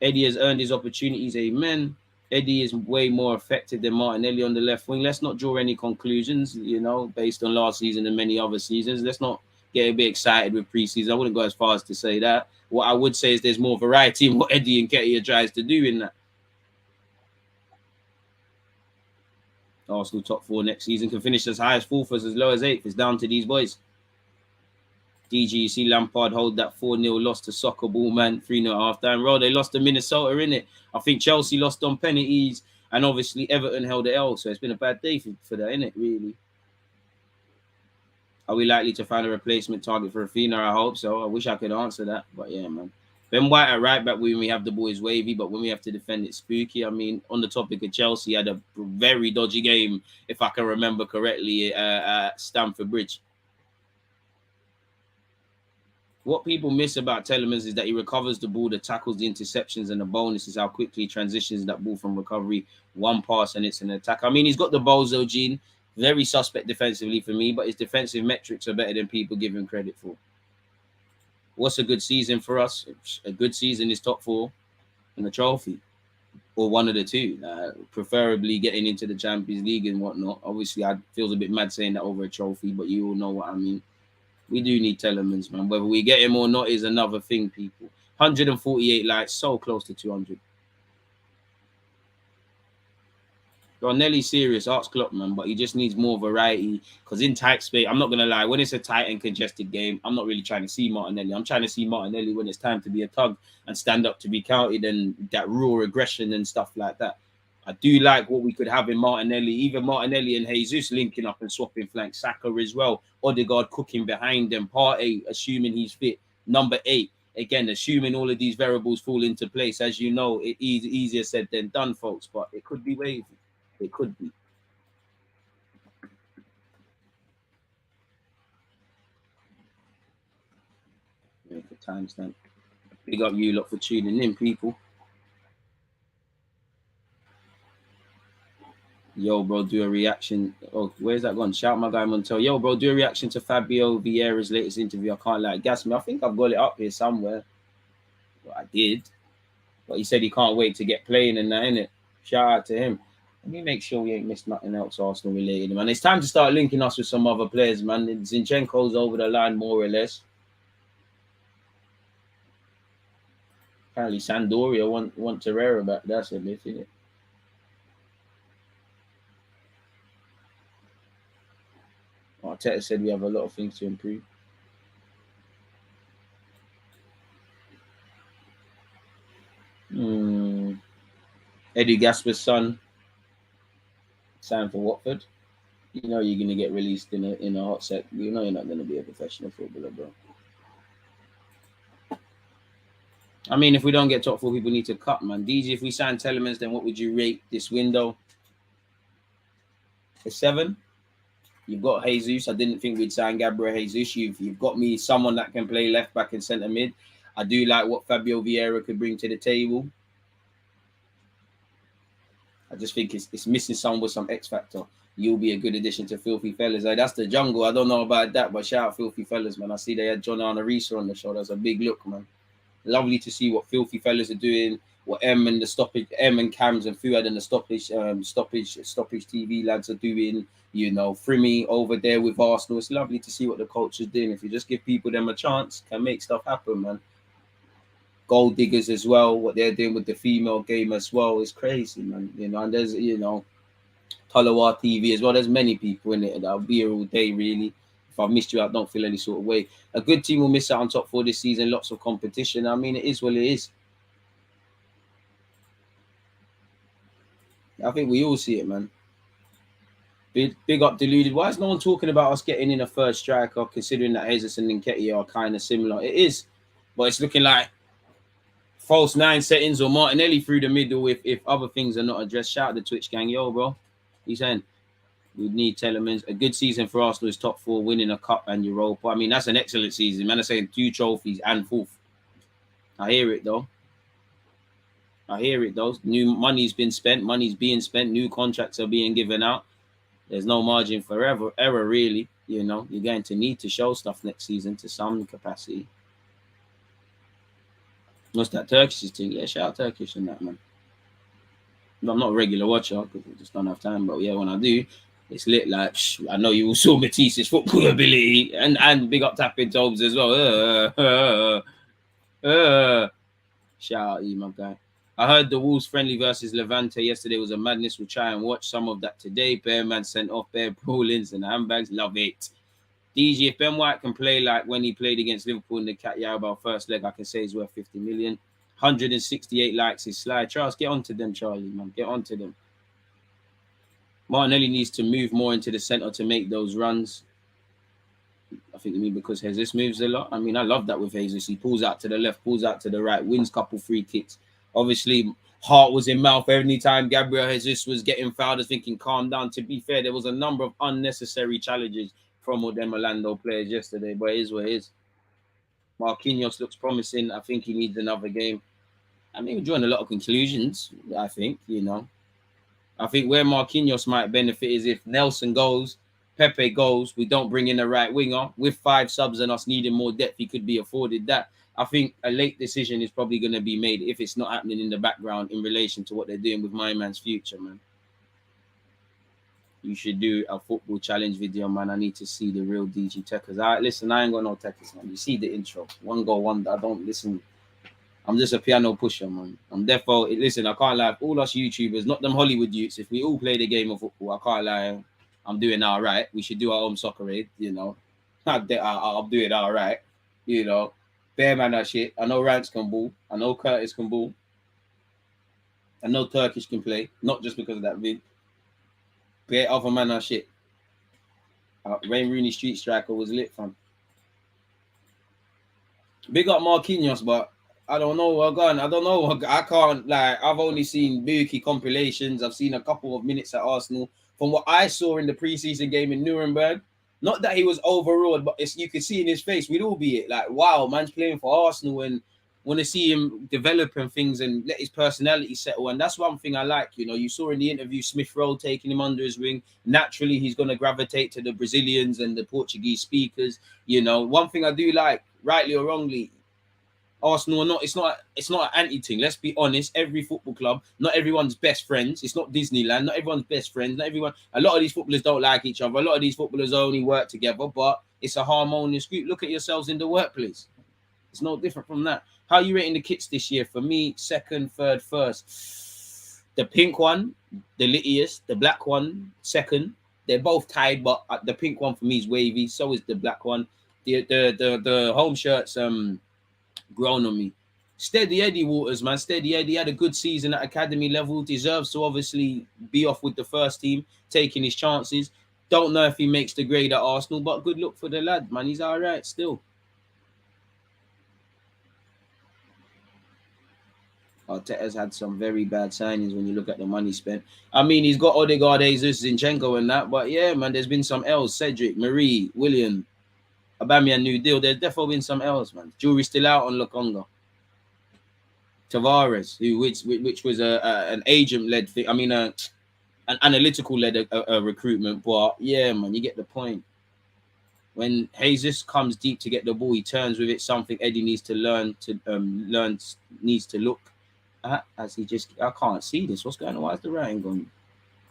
Eddie has earned his opportunities, amen. Eddie is way more effective than Martinelli on the left wing. Let's not draw any conclusions, you know, based on last season and many other seasons. Let's not get a bit excited with preseason. I wouldn't go as far as to say that. What I would say is there's more variety in what Eddie Nketiah tries to do in that. Arsenal top 4 next season can finish as high as 4th as low as 8th. It's down to these boys. DG, you see Lampard hold that 4-0 loss to Soccer Ball, man. 3-0 half-time. Roll, they lost to Minnesota, innit? I think Chelsea lost on penalties, and obviously Everton held the L, so it's been a bad day for that, innit, really? Are we likely to find a replacement target for Rafinha? I hope so. I wish I could answer that. But yeah, man. Ben White at right back when we have the boys wavy, but when we have to defend it spooky. I mean, on the topic of Chelsea, had a very dodgy game, if I can remember correctly, at Stamford Bridge. What people miss about Telemans is that he recovers the ball, the tackles, the interceptions, and the bonus is how quickly he transitions that ball from recovery. One pass and it's an attack. I mean, he's got the Bozo gene. Very suspect defensively for me, but his defensive metrics are better than people give him credit for. What's a good season for us? A good season is top 4. and a trophy, or one of the two. Preferably getting into the Champions League and whatnot. Obviously, I feels a bit mad saying that over a trophy, but you all know what I mean. We do need Telemans, man. Whether we get him or not is another thing, people. 148 likes, so close to 200. Bro, Nelly's serious, ask Klopp, man, but he just needs more variety. Because in tight space, I'm not going to lie, when it's a tight and congested game, I'm not really trying to see Martinelli. I'm trying to see Martinelli when it's time to be a tug and stand up to be counted and that raw aggression and stuff like that. I do like what we could have in Martinelli, even Martinelli and Jesus linking up and swapping flanks, Saka as well, Odegaard cooking behind them, Partey, assuming he's fit, number 8. Again, assuming all of these variables fall into place. As you know, it's easier said than done, folks, but it could be wavy. It could be. Make a timestamp. Big up you lot for tuning in, people. Yo, bro, do a reaction. Oh, where's that gone? Shout my guy Montel. Yo, bro, do a reaction to Fabio Vieira's latest interview. I can't lie. Gas me. I think I've got it up here somewhere. Well, I did. But he said he can't wait to get playing and that, innit? Shout out to him. Let me make sure we ain't missed nothing else Arsenal related, man. It's time to start linking us with some other players, man. Zinchenko's over the line, more or less. Apparently, Sampdoria want Torreira back. That's a bit, isn't it? Arteta said we have a lot of things to improve. Eddie Gasper's son. Signed for Watford. You know you're gonna get released in a hot sec. You know you're not gonna be a professional footballer, bro. I mean, if we don't get top 4, people need to cut, man. DJ, if we sign Telemans, then what would you rate this window? A 7. You've got Jesus. I didn't think we'd sign Gabriel Jesus. You've got me someone that can play left back and centre mid. I do like what Fabio Vieira could bring to the table. I just think it's missing someone with some X factor. You'll be a good addition to Filthy Fellas. That's the jungle. I don't know about that, but shout out Filthy Fellas, man. I see they had John Arnerisa on the show. That's a big look, man. Lovely to see what Filthy Fellas are doing. What M and Cams and Fuad and the stoppage TV lads are doing. You know, Frimmy over there with Arsenal. It's lovely to see what the culture's doing. If you just give people them a chance, can make stuff happen, man. Gold diggers as well, what they're doing with the female game as well is crazy, man. You know, and there's, you know, Talawa TV as well. There's many people in it. I'll be here all day, really. If I've missed you out, don't feel any sort of way. A good team will miss out on top 4 this season. Lots of competition. I mean, it is what it is. I think we all see it, man. Big up Deluded. Why is no one talking about us getting in a first striker, considering that Jesus and Nketiah are kind of similar? It is, but it's looking like false 9 settings or Martinelli through the middle if other things are not addressed. Shout out the Twitch gang. Yo, bro. He's saying we need Telemans. A good season for Arsenal is top 4, winning a cup and Europa. I mean, that's an excellent season, man. I'm saying 2 trophies and 4th. I hear it, though. New money's been spent. Money's being spent. New contracts are being given out. There's no margin for error, really. You know, you're going to need to show stuff next season to some capacity. What's that Turkish thing? Yeah, shout out Turkish and that, man. I'm not a regular watcher because I just don't have time. But yeah, when I do, it's lit. Like, I know you all saw Matisse's football ability and big up tapping Tobes as well. Shout out you, my guy. I heard the Wolves friendly versus Levante yesterday was a madness. We'll try and watch some of that today. Bearman sent off bare brawlings and handbags. Love it. DJ, if Ben White can play like when he played against Liverpool in the Cat Yarbow first leg, I can say he's worth 50 million. 168 likes is slide. Charles, get onto them, Charlie, man. Get onto them. Martinelli needs to move more into the centre to make those runs. I think you mean because Jesus moves a lot. I mean, I love that with Jesus. He pulls out to the left, pulls out to the right, wins a couple free kicks. Obviously, heart was in mouth every time Gabriel Jesus was getting fouled. I was thinking, calm down. To be fair, there was a number of unnecessary challenges from all them Orlando players yesterday, but it is what it is. Marquinhos looks promising. I think he needs another game. I mean, we're drawing a lot of conclusions, I think, you know. I think where Marquinhos might benefit is if Nelson goes, Pepe goes, we don't bring in a right winger. With 5 subs and us needing more depth, he could be afforded that. I think a late decision is probably going to be made if it's not happening in the background in relation to what they're doing with my man's future, man. You should do a football challenge video, man. I need to see the real DG Techers. Listen, I ain't got no Techers, man. You see the intro. One go, one. I don't listen. I'm just a piano pusher, man. I'm therefore, listen, I can't lie. All us YouTubers, not them Hollywood youths, if we all play the game of football, I can't lie. I'm doing all right. We should do our own soccer aid, you know. I'm doing all right, you know. Bear man that shit. I know Ranks can ball. I know Curtis can ball. I know Turkish can play. Not just because of that vid. Bear other man that shit. Wayne Rooney Street Striker was lit, fam. Big up Marquinhos, but I don't know. I don't know. I can't, like, I've only seen Buki compilations. I've seen a couple of minutes at Arsenal. From what I saw in the preseason game in Nuremberg, not that he was overawed, but you could see in his face, we'd all be it. Like, wow, man's playing for Arsenal and want to see him develop and things and let his personality settle. And that's one thing I like. You know, you saw in the interview Smith Rowe taking him under his wing. Naturally, he's going to gravitate to the Brazilians and the Portuguese speakers. You know, one thing I do like, rightly or wrongly, Arsenal or not, it's not an anti-thing. Let's be honest. Every football club, not everyone's best friends. It's not Disneyland. Not everyone's best friends. Not everyone. A lot of these footballers don't like each other. A lot of these footballers only work together, but it's a harmonious group. Look at yourselves in the workplace. It's no different from that. How are you rating the kits this year? For me, second, third, first. The pink one, the littiest. The black one, second. They're both tied, but the pink one for me is wavy. So is the black one. The home shirts grown on me. Steady Eddie Waters, man. Steady Eddie had a good season at academy level. Deserves to obviously be off with the first team, taking his chances. Don't know if he makes the grade at Arsenal, but good luck for the lad, man. He's all right still. Arteta's had some very bad signings when you look at the money spent. I mean, he's got Odegaard, Jesus, Zinchenko and that, but yeah, man, there's been some L's. Cedric, Marie, William, Aubameyang, new deal. There's definitely been some L's, man. Jury's still out on Lokonga. Tavares, which was an agent-led thing. I mean, an analytical-led recruitment. But yeah, man, you get the point. When Jesus comes deep to get the ball, he turns with it. Something Eddie needs to learn needs to look at as he just. I can't see this. What's going on? Why is the writing going?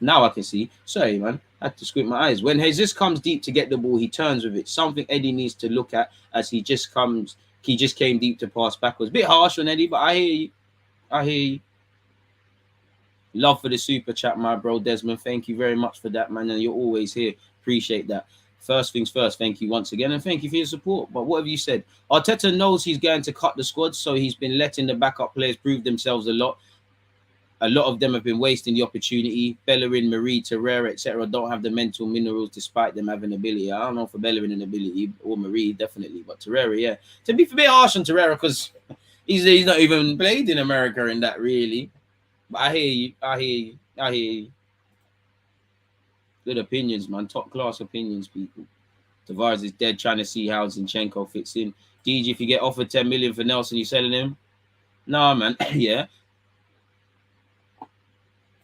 Now I can see. Sorry, man. I had to squint my eyes. When Jesus comes deep to get the ball, he turns with it. Something Eddie needs to look at as he just came deep to pass backwards. Bit harsh on Eddie, but I hear you. Love for the super chat, my bro, Desmond. Thank you very much for that, man. And you're always here. Appreciate that. First things first, thank you once again. And thank you for your support. But what have you said? Arteta knows he's going to cut the squad, so he's been letting the backup players prove themselves a lot. A lot of them have been wasting the opportunity. Bellerin, Marie, Torreira, etc. don't have the mental minerals despite them having ability. I don't know for Bellerin an ability or Marie, definitely. But Torreira, yeah. To be a bit harsh on Torreira because he's not even played in America in that, really. But I hear you. Good opinions, man. Top class opinions, people. Tavares is dead trying to see how Zinchenko fits in. DG, if you get offered 10 million for Nelson, you selling him? Nah, man. Yeah.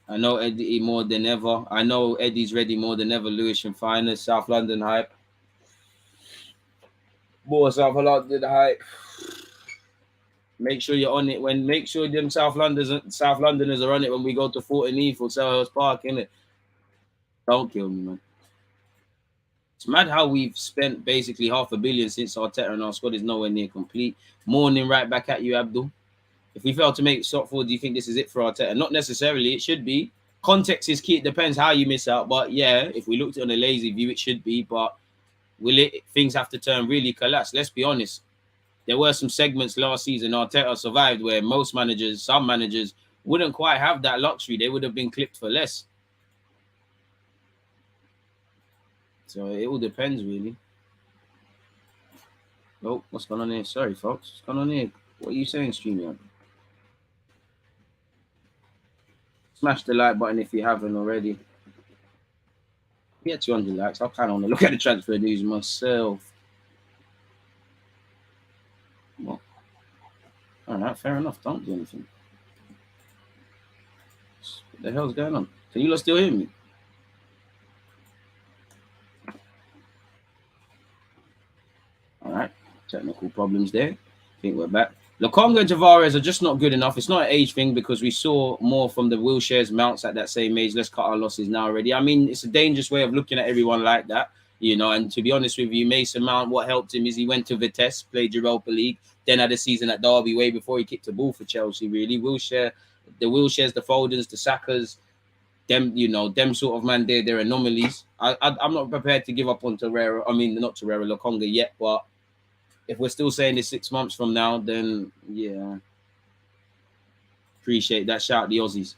I know Eddie more than ever. I know Eddie's ready more than ever. Lewis and Finest, South London hype. More South London hype. Make sure you're on it make sure them South Londoners are on it when we go to Fort Neath or Selhurst Park, innit? Don't kill me, man. It's mad how we've spent basically $500 million since Arteta and our squad is nowhere near complete. Morning right back at you, Abdul. If we fail to make shot forward, do you think this is it for Arteta? Not necessarily. It should be. Context is key. It depends how you miss out. But yeah, if we looked at it on a lazy view, it should be. But will it? Things have to turn really collapse. Let's be honest. There were some segments last season Arteta survived where some managers wouldn't quite have that luxury. They would have been clipped for less. So it all depends, really. Oh, what's going on here? Sorry, folks. What's going on here? What are you saying, StreamYard? Smash the like button if you haven't already. We had 200 likes. I kind of want to look at the transfer news myself. Well, all right, fair enough. Don't do anything. What the hell's going on? Can you lot still hear me? All right, technical problems there. I think we're back. Lokonga and Tavares are just not good enough. It's not an age thing because we saw more from the Wilsheres, Mounts at that same age. Let's cut our losses now already. I mean, it's a dangerous way of looking at everyone like that, you know. And to be honest with you, Mason Mount, what helped him is he went to Vitesse, played Europa League, then had a season at Derby way before he kicked a ball for Chelsea, really. Wilshere, the Wilsheres, the Foldens, the Sakas, them, you know, them sort of man, they're anomalies. I'm not prepared to give up on Torreira. I mean, not Torreira, Lokonga yet, but if we're still saying this 6 months from now, then yeah, appreciate that. Shout out the Aussies.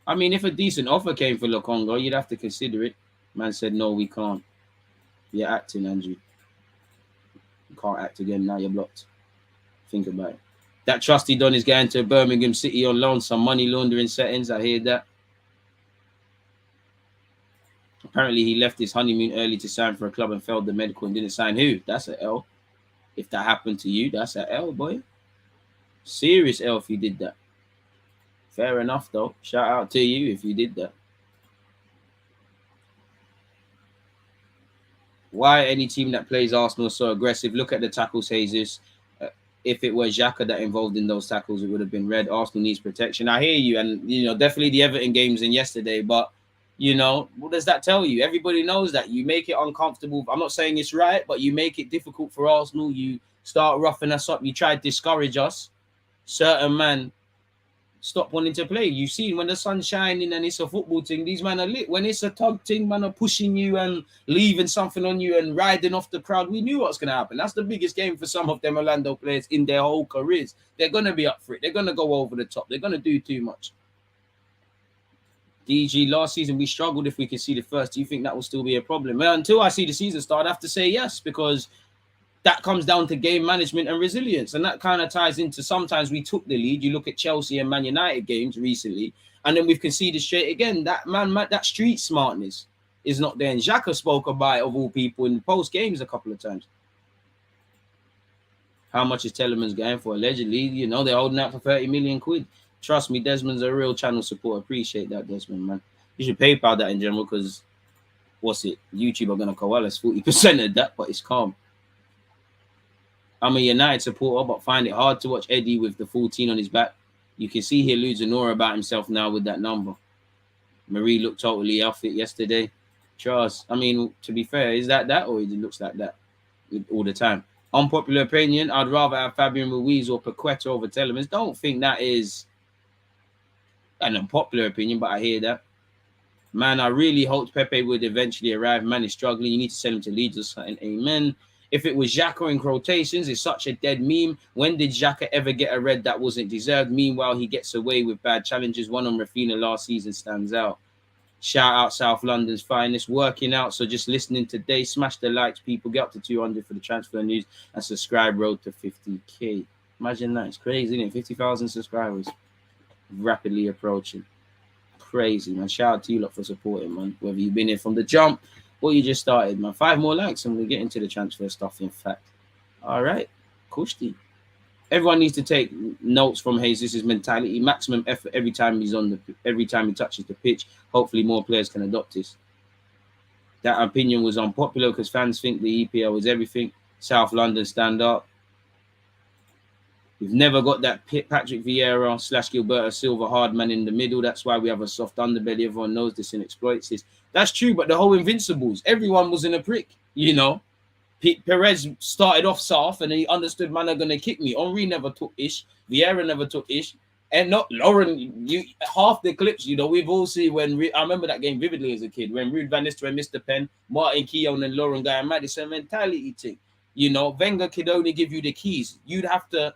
I mean, if a decent offer came for Lokonga, you'd have to consider it. Man said, no, we can't. You're acting, Andrew. You can't act again now. You're blocked. Think about it. That trusty Don is going to Birmingham City on loan, some money laundering settings. I hear that. Apparently, he left his honeymoon early to sign for a club and failed the medical and didn't sign who? That's an L. If that happened to you, that's an L, boy. Serious L if you did that. Fair enough, though. Shout out to you if you did that. Why any team that plays Arsenal is so aggressive? Look at the tackles, Jesus. If it was Xhaka that involved in those tackles, it would have been red. Arsenal needs protection. I hear you. And, you know, definitely the Everton games in yesterday. But, you know, what does that tell you? Everybody knows that. You make it uncomfortable. I'm not saying it's right, but you make it difficult for Arsenal. You start roughing us up. You try to discourage us. Certain man stop wanting to play. You've seen when the sun's shining and it's a football thing, these men are lit. When it's a tug thing, man are pushing you and leaving something on you and riding off the crowd. We knew what's going to happen. That's the biggest game for some of them Orlando players in their whole careers. They're going to be up for it. They're going to go over the top. They're going to do too much. DG, last season we struggled if we could see the first. Do you think that will still be a problem? Well, until I see the season start, I have to say yes, because that comes down to game management and resilience. And that kind of ties into sometimes we took the lead. You look at Chelsea and Man United games recently, and then we've conceded straight again. That street smartness is not there. And Xhaka spoke about it, of all people, in post games a couple of times. How much is Telemans going for? Allegedly, you know, they're holding out for 30 million quid. Trust me, Desmond's a real channel support. Appreciate that, Desmond, man. You should PayPal that in general, because what's it? YouTube are going to call us 40% of that, but it's calm. I'm a United supporter, but find it hard to watch Eddie with the 14 on his back. You can see he alludes an aura about himself now with that number. Marie looked totally off it yesterday. Charles, I mean, to be fair, is that or he looks like that all the time? Unpopular opinion, I'd rather have Fabian Ruiz or Paqueta over Telemans. Don't think that is an unpopular opinion, but I hear that. Man, I really hoped Pepe would eventually arrive. Man, he's struggling. You need to send him to Leeds or something. Amen. If it was Xhaka in quotations, it's such a dead meme. When did Xhaka ever get a red that wasn't deserved? Meanwhile, he gets away with bad challenges. One on Rafinha last season stands out. Shout out South London's finest. Working out, so just listening today. Smash the likes, people. Get up to 200 for the transfer news and subscribe. Road to 50k. Imagine that. It's crazy, isn't it? 50,000 subscribers. Rapidly approaching. Crazy, man. Shout out to you lot for supporting, man. Whether you've been here from the jump or you just started, man. 5 more likes and we'll get into the transfer stuff, in fact. All right. Kushti. Everyone needs to take notes from Jesus' mentality. Maximum effort every time he touches the pitch. Hopefully more players can adopt this. That opinion was unpopular because fans think the EPL is everything. South London stand up. We've never got that Patrick Vieira / Gilberto Silva hard man in the middle. That's why we have a soft underbelly. Everyone knows this and exploits this. That's true, but the whole Invincibles, everyone was in a prick, you know. Perez started off soft and he understood, man, are going to kick me. Henry never took ish. Vieira never took ish. And not Lauren, half the clips, you know, we've all seen when, I remember that game vividly as a kid, when Ruud van Nistelrooy missed the pen, Martin Keown and Lauren Guy and Matt, it's a mentality thing. You know, Wenger could only give you the keys. You'd have to,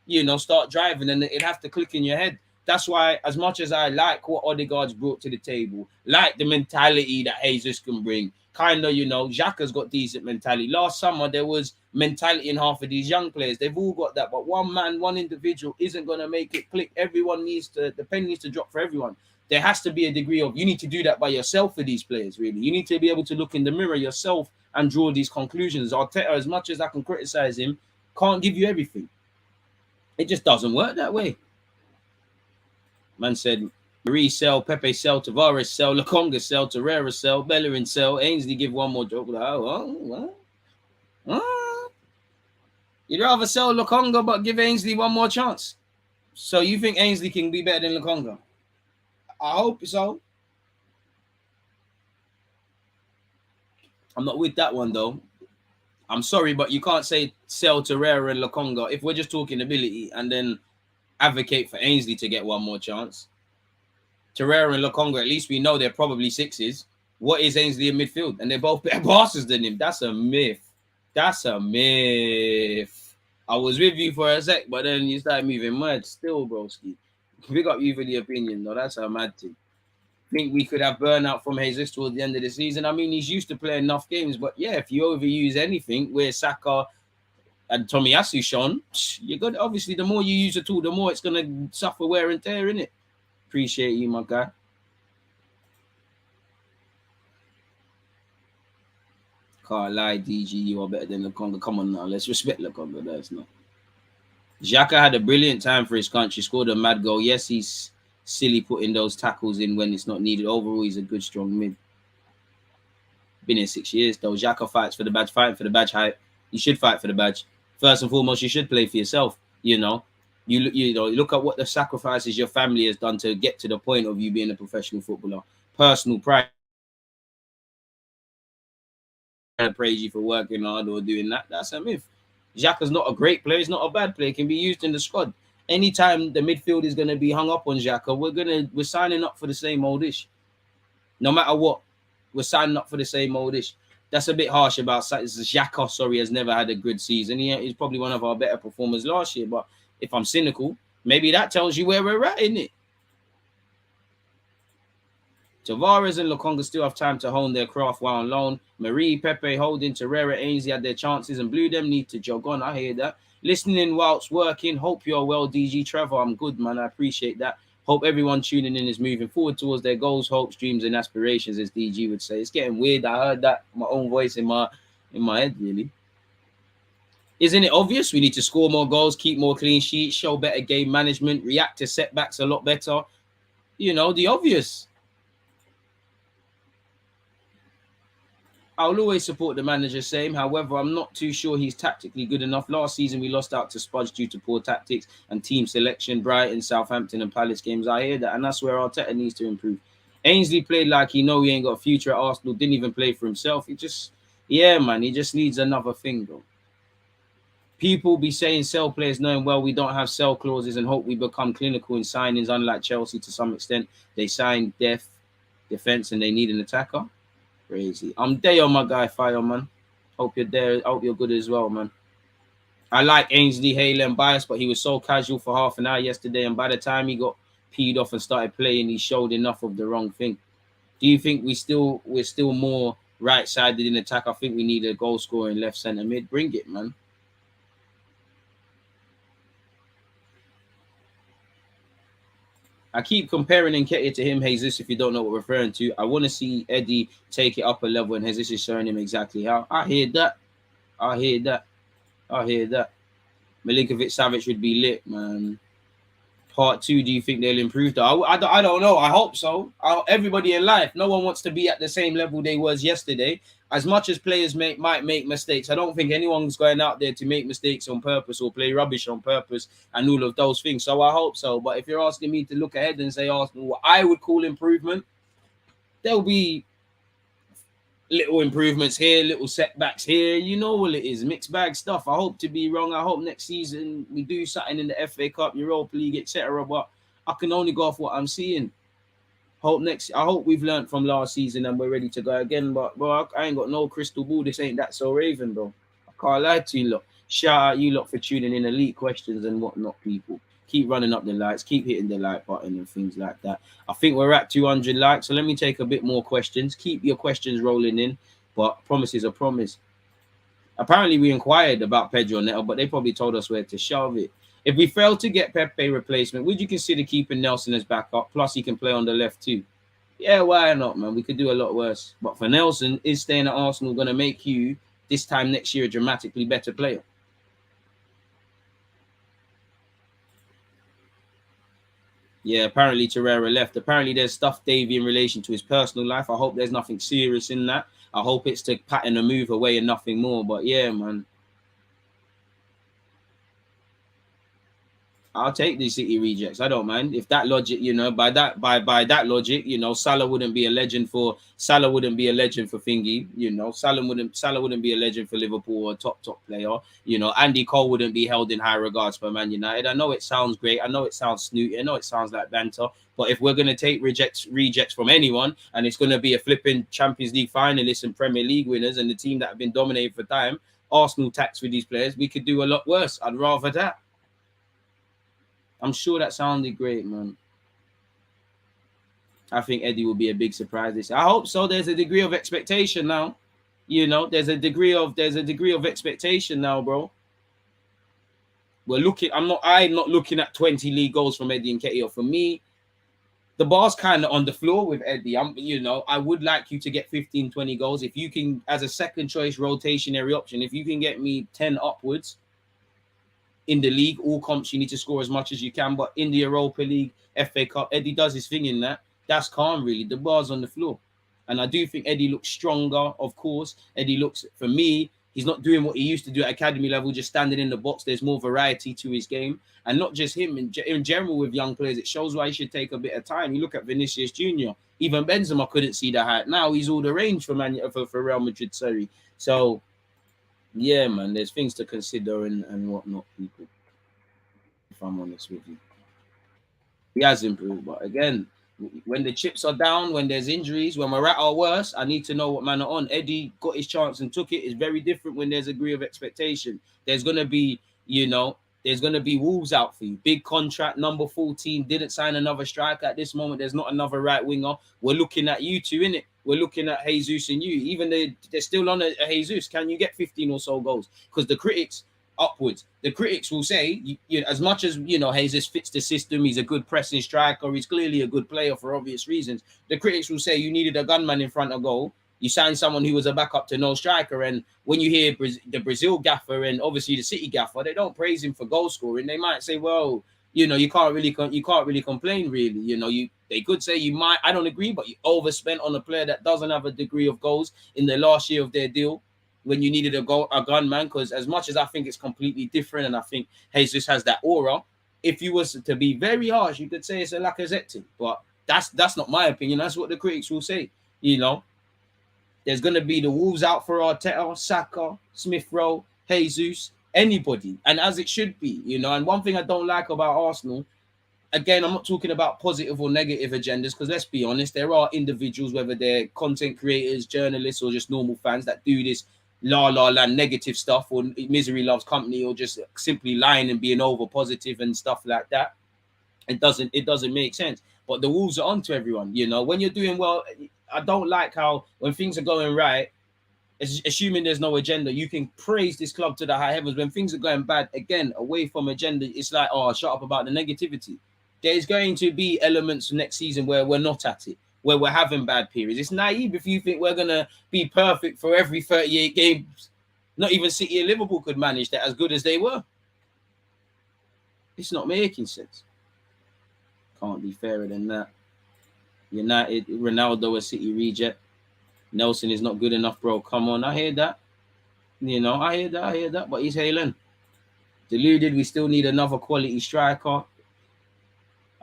you know, start driving and it'd have to click in your head. That's why, as much as I like what Odegaard's brought to the table, like the mentality that Jesus can bring, kind of, you know, Xhaka's got decent mentality. Last summer, there was mentality in half of these young players. They've all got that, but one man, one individual isn't going to make it click. Everyone needs to, the pen needs to drop for everyone. There has to be a degree of, you need to do that by yourself for these players, really. You need to be able to look in the mirror yourself and draw these conclusions. Arteta, as much as I can criticize him, can't give you everything. It just doesn't work that way. Man said, Marie sell, Pepe sell, Tavares sell, Lokonga sell, Torreira sell, Bellerin sell, Ainsley give one more joke. Like, You'd rather sell Lokonga but give Ainsley one more chance. So you think Ainsley can be better than Lokonga? I hope so. I'm not with that one, though. I'm sorry, but you can't say sell Torreira and Lokonga if we're just talking ability and then advocate for Ainsley to get one more chance. Torreira and Lokonga, at least we know they're probably sixes. What is Ainsley in midfield? And they're both better passes than him. That's a myth. That's a myth. I was with you for a sec, but then you started moving mad still, broski. Big up you for the opinion, though. That's a mad thing. Think we could have burnout from Jesus towards the end of the season. I mean, he's used to playing enough games, but yeah, if you overuse anything, where Saka and Tomiyasu shone, you're good. Obviously, the more you use a tool, the more it's gonna suffer wear and tear, innit? Appreciate you, my guy. Can't lie, DG, you are better than Lokonga. Come on now, let's respect Lokonga. That's not. Xhaka had a brilliant time for his country, scored a mad goal. Yes, he's silly putting those tackles in when it's not needed. Overall, he's a good, strong mid. Been in 6 years, though. Xhaka fights for the badge, fighting for the badge hype. You should fight for the badge. First and foremost, you should play for yourself. You know, you look at what the sacrifices your family has done to get to the point of you being a professional footballer. Personal pride. I praise you for working hard or doing that. That's a myth. Xhaka's not a great player. He's not a bad player. He can be used in the squad. Anytime the midfield is going to be hung up on Xhaka, we're signing up for the same old ish. No matter what, we're signing up for the same old ish. That's a bit harsh about Xhaka. Sorry, has never had a good season. He's probably one of our better performers last year. But if I'm cynical, maybe that tells you where we're at, innit? Tavares and Lokonga still have time to hone their craft while on loan. Marie, Pepe, Holding, Torreira, Ainsley had their chances and blew them. Need to jog on. I hear that. Listening whilst working. Hope you're well, DG. Trevor, I'm good, man. I appreciate that. Hope everyone tuning in is moving forward towards their goals, hopes, dreams, and aspirations, as DG would say. It's getting weird. I heard that my own voice in my head, really. Isn't it obvious? We need to score more goals, keep more clean sheets, show better game management, react to setbacks a lot better. You know, the obvious. I'll always support the manager, same. However, I'm not too sure he's tactically good enough. Last season, we lost out to Spudge due to poor tactics and team selection. Brighton, Southampton, and Palace games. I hear that, and that's where Arteta needs to improve. Ainsley played like he ain't got a future at Arsenal. Didn't even play for himself. He just needs another thing, though. People be saying sell players knowing well we don't have sell clauses and hope we become clinical in signings, unlike Chelsea to some extent. They signed defense, and they need an attacker. Crazy. I'm there, my guy, Fire, man. Hope you're there. Hope you're good as well, man. I like Ainsley, Haley, and Bias, but he was so casual for half an hour yesterday, and by the time he got peed off and started playing, he showed enough of the wrong thing. Do you think we're still more right-sided in attack? I think we need a goal scorer in left centre mid. Bring it, man. I keep comparing Nketiah to him, Jesus, if you don't know what we're referring to. I want to see Eddie take it up a level, and Jesus is showing him exactly how. I hear that. Milinkovic-Savic would be lit, man. Part 2, do you think they'll improve? I don't know. I hope so. Everybody in life, no one wants to be at the same level they was yesterday. As much as players might make mistakes, I don't think anyone's going out there to make mistakes on purpose or play rubbish on purpose and all of those things. So I hope so. But if you're asking me to look ahead and say Arsenal, what I would call improvement, there'll be little improvements here, little setbacks here. You know what it is, mixed bag stuff. I hope to be wrong. I hope next season we do something in the FA Cup, Europa League, etc. But I can only go off what I'm seeing. I hope we've learned from last season and we're ready to go again. But bro, I ain't got no crystal ball. This ain't that so Raven, bro. I can't lie to you, lot. Shout out you lot for tuning in, elite questions and whatnot, people. Keep running up the likes, keep hitting the like button and things like that. I think we're at 200 likes, so let me take a bit more questions. Keep your questions rolling in, but promise is a promise. Apparently, we inquired about Pedro Neto, but they probably told us where to shove it. If we fail to get Pepe replacement, would you consider keeping Nelson as backup? Plus, he can play on the left too. Yeah, why not, man? We could do a lot worse. But for Nelson, is staying at Arsenal going to make you, this time next year, a dramatically better player? Yeah, apparently Torreira left. Apparently there's stuff, Davey, in relation to his personal life. I hope there's nothing serious in that. I hope it's to pattern a move away and nothing more. But yeah, man. I'll take the City rejects. I don't mind. If that logic, by that logic, Salah wouldn't be a legend for Thingy. Salah wouldn't be a legend for Liverpool or a top player. Andy Cole wouldn't be held in high regards by Man United. I know it sounds great. I know it sounds snooty. I know it sounds like banter. But if we're gonna take rejects from anyone, and it's gonna be a flipping Champions League finalists and Premier League winners and the team that have been dominated for time, Arsenal tax with these players, we could do a lot worse. I'd rather that. I'm sure that sounded great, man. I think Eddie will be a big surprise this year. I hope so. There's a degree of expectation now. There's a degree of expectation now, bro. I'm not looking at 20 league goals from Eddie Nketiah. For me, the bar's kind of on the floor with Eddie. I would like you to get 15, 20 goals. If you can, as a second choice rotationary option, if you can get me 10 upwards, in the league, all comps, you need to score as much as you can. But in the Europa League, FA Cup, Eddie does his thing in that. That's calm, really. The bar's on the floor. And I do think Eddie looks stronger, of course. Eddie looks, for me, he's not doing what he used to do at academy level, just standing in the box. There's more variety to his game. And not just him, in general with young players, it shows why he should take a bit of time. You look at Vinicius Jr., even Benzema couldn't see the height. Now he's all the range for Real Madrid, sorry. So, yeah, man, there's things to consider and whatnot, people. If I'm honest with you, he has improved, but again, when the chips are down, when there's injuries, when we're at our worst, I need to know what man are on. Eddie got his chance and took it. It's very different when there's a degree of expectation. There's gonna be, Wolves out for you. Big contract, number 14, didn't sign another striker at this moment. There's not another right winger. We're looking at you two, innit? We're looking at Jesus and you. Even they're still on a Jesus. Can you get 15 or so goals? Because the critics upwards, the critics will say, as much as Jesus fits the system, he's a good pressing striker, he's clearly a good player for obvious reasons. The critics will say you needed a gunman in front of goal. You signed someone who was a backup to no striker, and when you hear the Brazil gaffer and obviously the City gaffer, they don't praise him for goal scoring. They might say, well, you can't really complain, really. They could say you might. I don't agree, but you overspent on a player that doesn't have a degree of goals in the last year of their deal when you needed a gunman. Because as much as I think it's completely different, and I think Jesus has that aura, if you was to be very harsh, you could say it's a Lacazette thing. But that's not my opinion. That's what the critics will say. There's going to be the Wolves out for Arteta, Saka, Smith Rowe, Jesus, anybody. And as it should be, And one thing I don't like about Arsenal, again, I'm not talking about positive or negative agendas, because let's be honest, there are individuals, whether they're content creators, journalists, or just normal fans that do this la-la-land negative stuff, or misery loves company, or just simply lying and being over positive and stuff like that. It doesn't make sense. But the Wolves are onto everyone, When you're doing well, I don't like how when things are going right, assuming there's no agenda, you can praise this club to the high heavens. When things are going bad, again, away from agenda, it's like, oh, shut up about the negativity. There's going to be elements next season where we're not at it, where we're having bad periods. It's naive if you think we're going to be perfect for every 38 games. Not even City and Liverpool could manage that as good as they were. It's not making sense. Can't be fairer than that. United, Ronaldo, a City reject. Nelson is not good enough, bro. Come on, I hear that. I hear that. But he's hailing. Deluded, we still need another quality striker.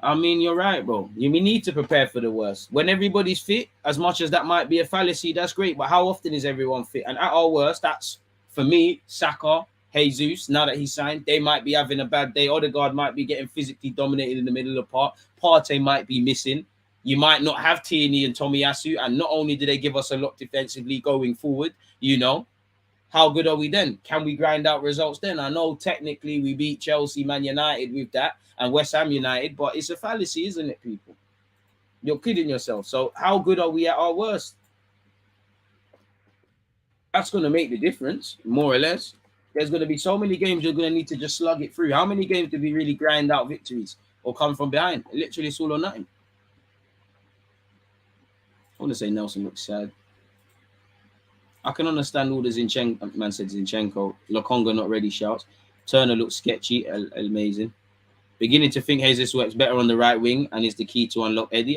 I mean, you're right, bro. We need to prepare for the worst. When everybody's fit, as much as that might be a fallacy, that's great. But how often is everyone fit? And at our worst, that's, for me, Saka, Jesus, now that he's signed, they might be having a bad day. Odegaard might be getting physically dominated in the middle of the park. Partey might be missing. You might not have Tierney and Tomiyasu. And not only do they give us a lot defensively going forward, how good are we then? Can we grind out results then? I know technically we beat Chelsea, Man United with that, and West Ham United, but it's a fallacy, isn't it, people? You're kidding yourself. So how good are we at our worst? That's going to make the difference, more or less. There's going to be so many games you're going to need to just slug it through. How many games do we really grind out victories or come from behind? Literally, it's all or nothing. I want to say Nelson looks sad. I can understand all the Zinchenko. Man said Zinchenko. Lokonga not ready shouts. Turner looks sketchy. Amazing. Beginning to think Jesus works better on the right wing and is the key to unlock Eddie.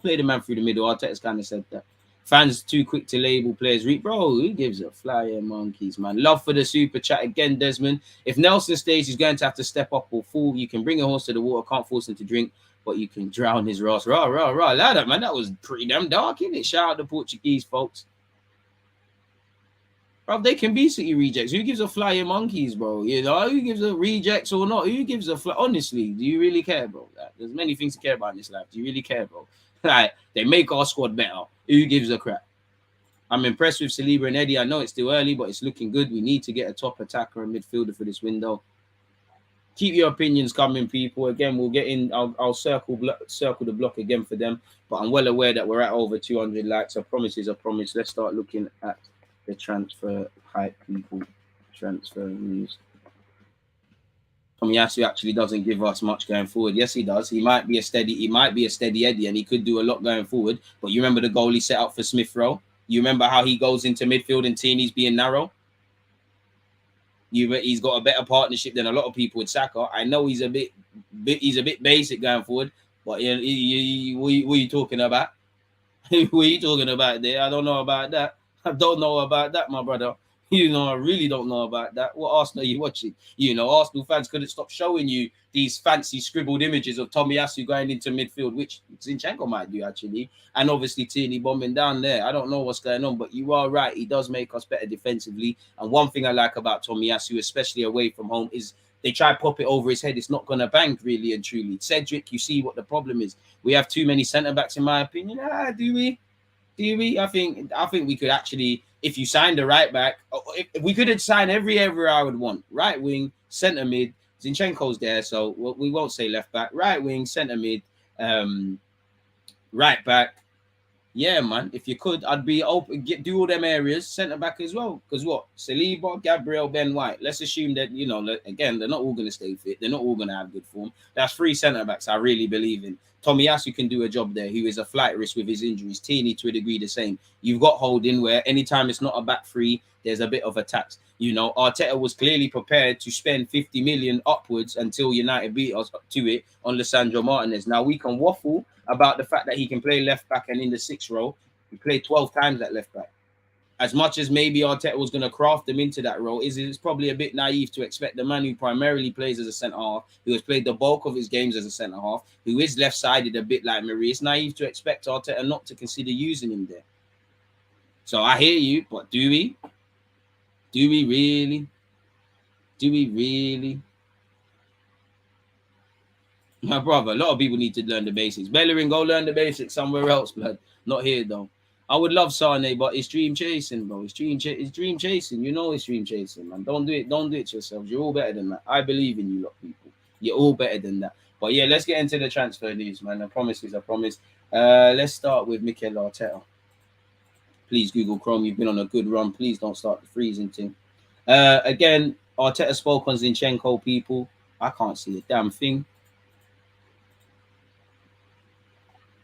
Play the man through the middle. Arteta's kind of said that. Fans too quick to label players. Bro, who gives a flying monkeys, man? Love for the super chat again, Desmond. If Nelson stays, he's going to have to step up or fall. You can bring a horse to the water, can't force him to drink, but you can drown his wrath. Rah, ladder, man. That was pretty damn dark, isn't it? Shout out the Portuguese folks. Bro, they can be City rejects. Who gives a flying monkeys, bro? You know, who gives a rejects or not? Who gives a honestly, do you really care, bro? There's many things to care about in this life. Do you really care, bro? Like, they make our squad better. Who gives a crap? I'm impressed with Saliba and Eddie. I know it's still early, but it's looking good. We need to get a top attacker and midfielder for this window. Keep your opinions coming, people. Again, we'll get in. I'll circle the block again for them. But I'm well aware that we're at over 200 likes. A promise is a promise. Let's start looking at the transfer hype, people. Transfer news. Tomiyasu actually doesn't give us much going forward. Yes, he does. He might be a steady Eddie, and he could do a lot going forward. But you remember the goal he set up for Smith Rowe? You remember how he goes into midfield and Tini's being narrow? He's got a better partnership than a lot of people with Saka. I know he's a bit basic going forward, but what are you talking about? What are you talking about there? I don't know about that. I don't know about that, my brother. You know, I really don't know about that. What Arsenal are you watching? You know, Arsenal fans couldn't stop showing you these fancy scribbled images of Tomiyasu going into midfield, which Zinchenko might do, actually. And obviously, Tierney bombing down there. I don't know what's going on, but you are right. He does make us better defensively. And one thing I like about Tomiyasu, especially away from home, is they try to pop it over his head. It's not going to bank, really and truly. Cedric, you see what the problem is. We have too many centre-backs, in my opinion. Do we? I think we could actually, if you signed a right back, if we could have signed every I would want. Right wing, centre mid, Zinchenko's there, so we won't say left back. Right wing, centre mid, right back. Yeah, man. If you could, I'd be open. Do all them areas, centre back as well. Because what? Saliba, Gabriel, Ben White. Let's assume that, you know, again, they're not all going to stay fit. They're not all going to have good form. That's 3 centre backs I really believe in. Tomiyasu can do a job there, who is a flight risk with his injuries. Tierney to a degree the same. You've got Holding, where anytime it's not a back three, there's a bit of a tax. You know, Arteta was clearly prepared to spend 50 million upwards until United beat us to it on Lisandro Martinez. Now, we can waffle about the fact that he can play left back, and in the 6th row, he played 12 times at left back. As much as maybe Arteta was going to craft him into that role, it's probably a bit naive to expect the man who primarily plays as a centre-half, who has played the bulk of his games as a centre-half, who is left-sided a bit like Marie. It's naive to expect Arteta not to consider using him there. So I hear you, but do we? Do we really? Do we really? My brother, a lot of people need to learn the basics. Bellerin, go learn the basics somewhere else, blood. Not here, though. I would love Sane, but it's dream chasing, bro. It's dream chasing. You know it's dream chasing, man. Don't do it. Don't do it to yourselves. You're all better than that. I believe in you lot, people. You're all better than that. But yeah, let's get into the transfer news, man. I promise. Let's start with Mikel Arteta. Please, Google Chrome. You've been on a good run. Please don't start the freezing thing. Again, Arteta spoke on Zinchenko, people. I can't see a damn thing.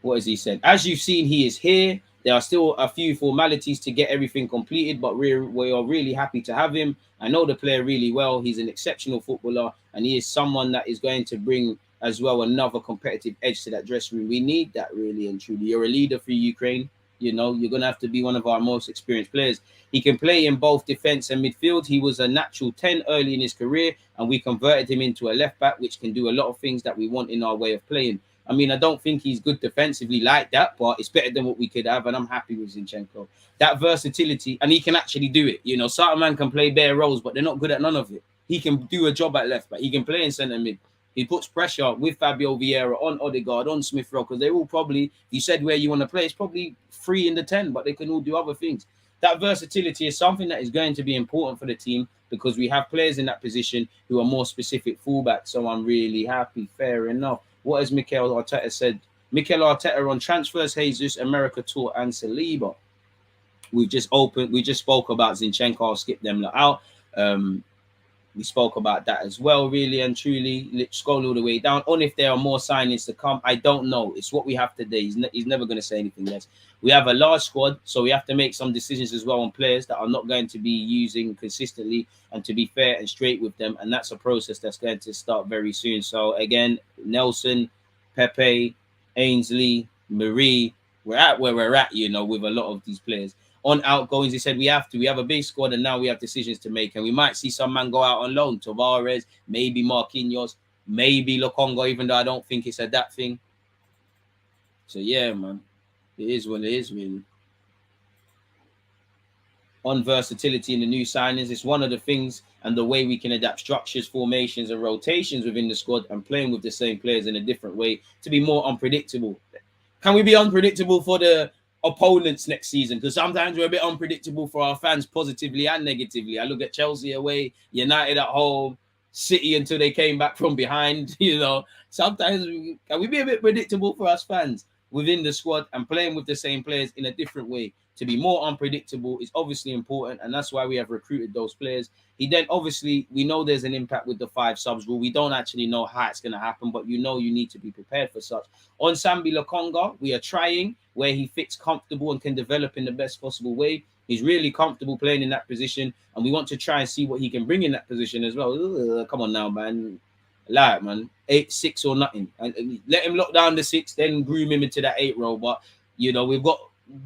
What has he said? As you've seen, he is here. There are still a few formalities to get everything completed, but we are really happy to have him. I know the player really well. He's an exceptional footballer, and he is someone that is going to bring as well another competitive edge to that dressing room. We need that, really and truly. You're a leader for Ukraine. You know, you're going to have to be one of our most experienced players. He can play in both defense and midfield. He was a natural 10 early in his career, and we converted him into a left back, which can do a lot of things that we want in our way of playing. I mean, I don't think he's good defensively like that, but it's better than what we could have, and I'm happy with Zinchenko. That versatility, and he can actually do it. You know, certain man can play bare roles, but they're not good at none of it. He can do a job at left back. He can play in centre mid. He puts pressure with Fabio Vieira on Odegaard, on Smith Rowe, because they all probably, you said where you want to play, it's probably 3 in the 10, but they can all do other things. That versatility is something that is going to be important for the team because we have players in that position who are more specific fullbacks. So I'm really happy. Fair enough. What has Mikel Arteta said? Mikel Arteta on transfers, Jesus, America tour, and Saliba. We just spoke about Zinchenko. I'll skip them out. We spoke about that as well, really and truly. Let's scroll all the way down. On if there are more signings to come, I don't know. It's what we have today. He's never going to say anything less. We have a large squad, so we have to make some decisions as well on players that are not going to be using consistently and to be fair and straight with them. And that's a process that's going to start very soon. So again, Nelson, Pepe, Ainsley, Marie, we're at where we're at, you know, with a lot of these players. On outgoings, he said we have a big squad, and now we have decisions to make, and we might see some man go out on loan. Tavares, maybe Marquinhos, maybe Lokonga, even though I don't think it's a that thing. So yeah, man, it is what it is, really. On versatility in the new signings, it's one of the things, and the way we can adapt structures, formations, and rotations within the squad, and playing with the same players in a different way to be more unpredictable. Can we be unpredictable for the opponents next season? Because sometimes we're a bit unpredictable for our fans, positively and negatively. I look at Chelsea away, United at home, City until they came back from behind. You know, sometimes can we be a bit predictable for us fans within the squad, and playing with the same players in a different way to be more unpredictable is obviously important, and that's why we have recruited those players. He then, obviously, we know there's an impact with the 5 subs rule. We don't actually know how it's going to happen, but you know you need to be prepared for such. On Sambi Lokonga, we are trying where he fits comfortable and can develop in the best possible way. He's really comfortable playing in that position, and we want to try and see what he can bring in that position as well. Come on now, man. Like, man, 8-6 or nothing. And let him lock down the 6, then groom him into that 8 role. But, you know, we've got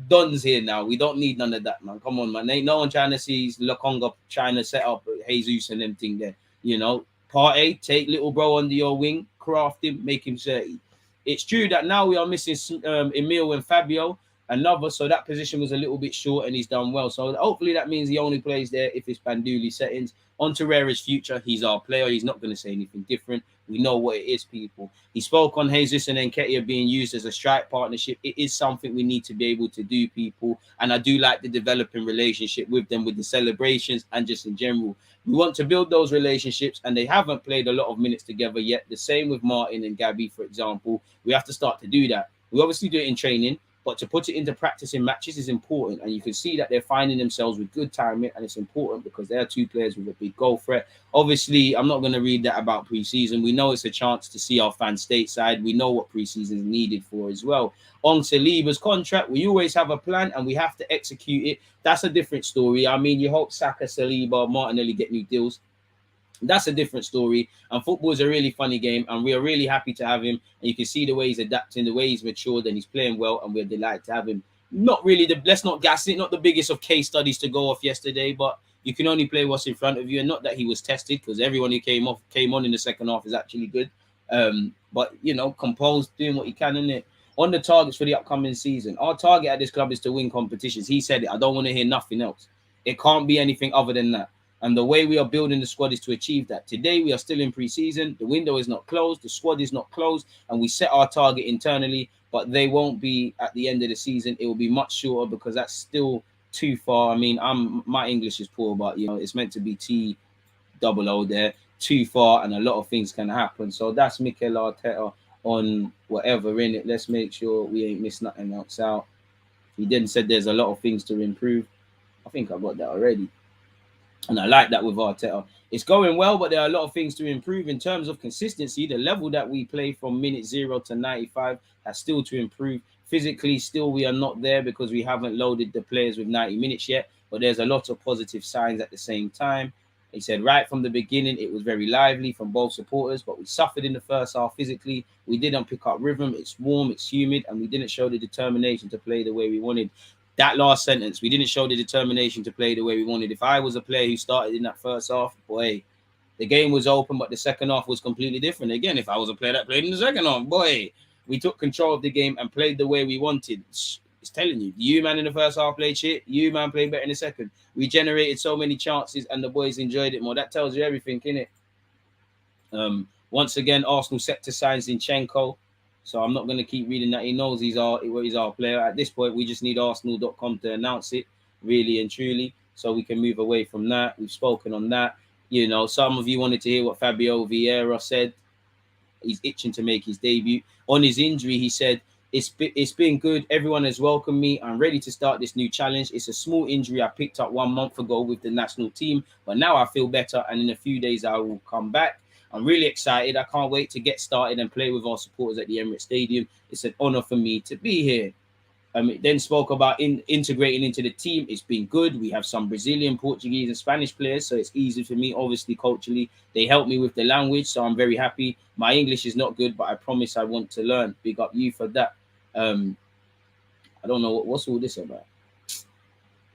dons here now. We don't need none of that, man. Come on, man. Ain't no one trying to see Lokonga trying to set up Jesus and them thing there. You know, Partey, take little bro under your wing, craft him, make him 30. It's true that now we are missing Emil and Fabio, another, so that position was a little bit short, and he's done well. So hopefully that means he only plays there if it's Banduli settings. On Torres' future, he's our player. He's not going to say anything different. We know what it is, people. He spoke on Jesus and Nketiah being used as a strike partnership. It is something we need to be able to do, people. And I do like the developing relationship with them, with the celebrations and just in general. We want to build those relationships, and they haven't played a lot of minutes together yet. The same with Martin and Gabby, for example. We have to start to do that. We obviously do it in training, but to put it into practice in matches is important. And you can see that they're finding themselves with good timing, and it's important because they are 2 players with a big goal threat. Obviously, I'm not going to read that about preseason. We know it's a chance to see our fans stateside. We know what preseason is needed for as well. On Saliba's contract, we always have a plan, and we have to execute it. That's a different story. I mean, you hope Saka, Saliba, Martinelli get new deals. That's a different story. And football is a really funny game, and we are really happy to have him. And you can see the way he's adapting, the way he's matured, and he's playing well, and we're delighted to have him. Not really let's not gas it, not the biggest of case studies to go off yesterday, but you can only play what's in front of you. And not that he was tested, because everyone who came on in the second half is actually good. But you know, composed, doing what he can in it. On the targets for the upcoming season, our target at this club is to win competitions. He said it. I don't want to hear nothing else. It can't be anything other than that. And the way we are building the squad is to achieve that. Today, we are still in pre-season. The window is not closed. The squad is not closed. And we set our target internally, but they won't be at the end of the season. It will be much shorter because that's still too far. I mean, my English is poor, but, you know, it's meant to be T-double-O there. Too far, and a lot of things can happen. So that's Mikel Arteta on whatever in it. Let's make sure we ain't missed nothing else out. He then said there's a lot of things to improve. I think I got that already. And I like that with Arteta. It's going well, but there are a lot of things to improve in terms of consistency. The level that we play from minute 0 to 95 has still to improve. Physically, still we are not there because we haven't loaded the players with 90 minutes yet. But there's a lot of positive signs at the same time. He said right from the beginning, it was very lively from both supporters, but we suffered in the first half physically. We didn't pick up rhythm. It's warm, it's humid, and we didn't show the determination to play the way we wanted. That last sentence, we didn't show the determination to play the way we wanted. If I was a player who started in that first half, boy, the game was open, but the second half was completely different. Again, if I was a player that played in the second half, boy, we took control of the game and played the way we wanted. It's telling you, you man in the first half played shit, you man played better in the second. We generated so many chances and the boys enjoyed it more. That tells you everything, innit? Once again, Arsenal set to sign Zinchenko. So I'm not going to keep reading that. He knows he's our player. At this point, we just need Arsenal.com to announce it, really and truly, so we can move away from that. We've spoken on that. You know, some of you wanted to hear what Fabio Vieira said. He's itching to make his debut. On his injury, he said, it's been good. Everyone has welcomed me. I'm ready to start this new challenge. It's a small injury I picked up 1 month ago with the national team, but now I feel better, and in a few days I will come back. I'm really excited. I can't wait to get started and play with our supporters at the Emirates Stadium. It's an honor for me to be here. It then spoke about integrating into the team. It's been good. We have some Brazilian, Portuguese, and Spanish players, so it's easy for me, obviously, culturally. They help me with the language, so I'm very happy. My English is not good, but I promise I want to learn. Big up you for that. I don't know what's all this about.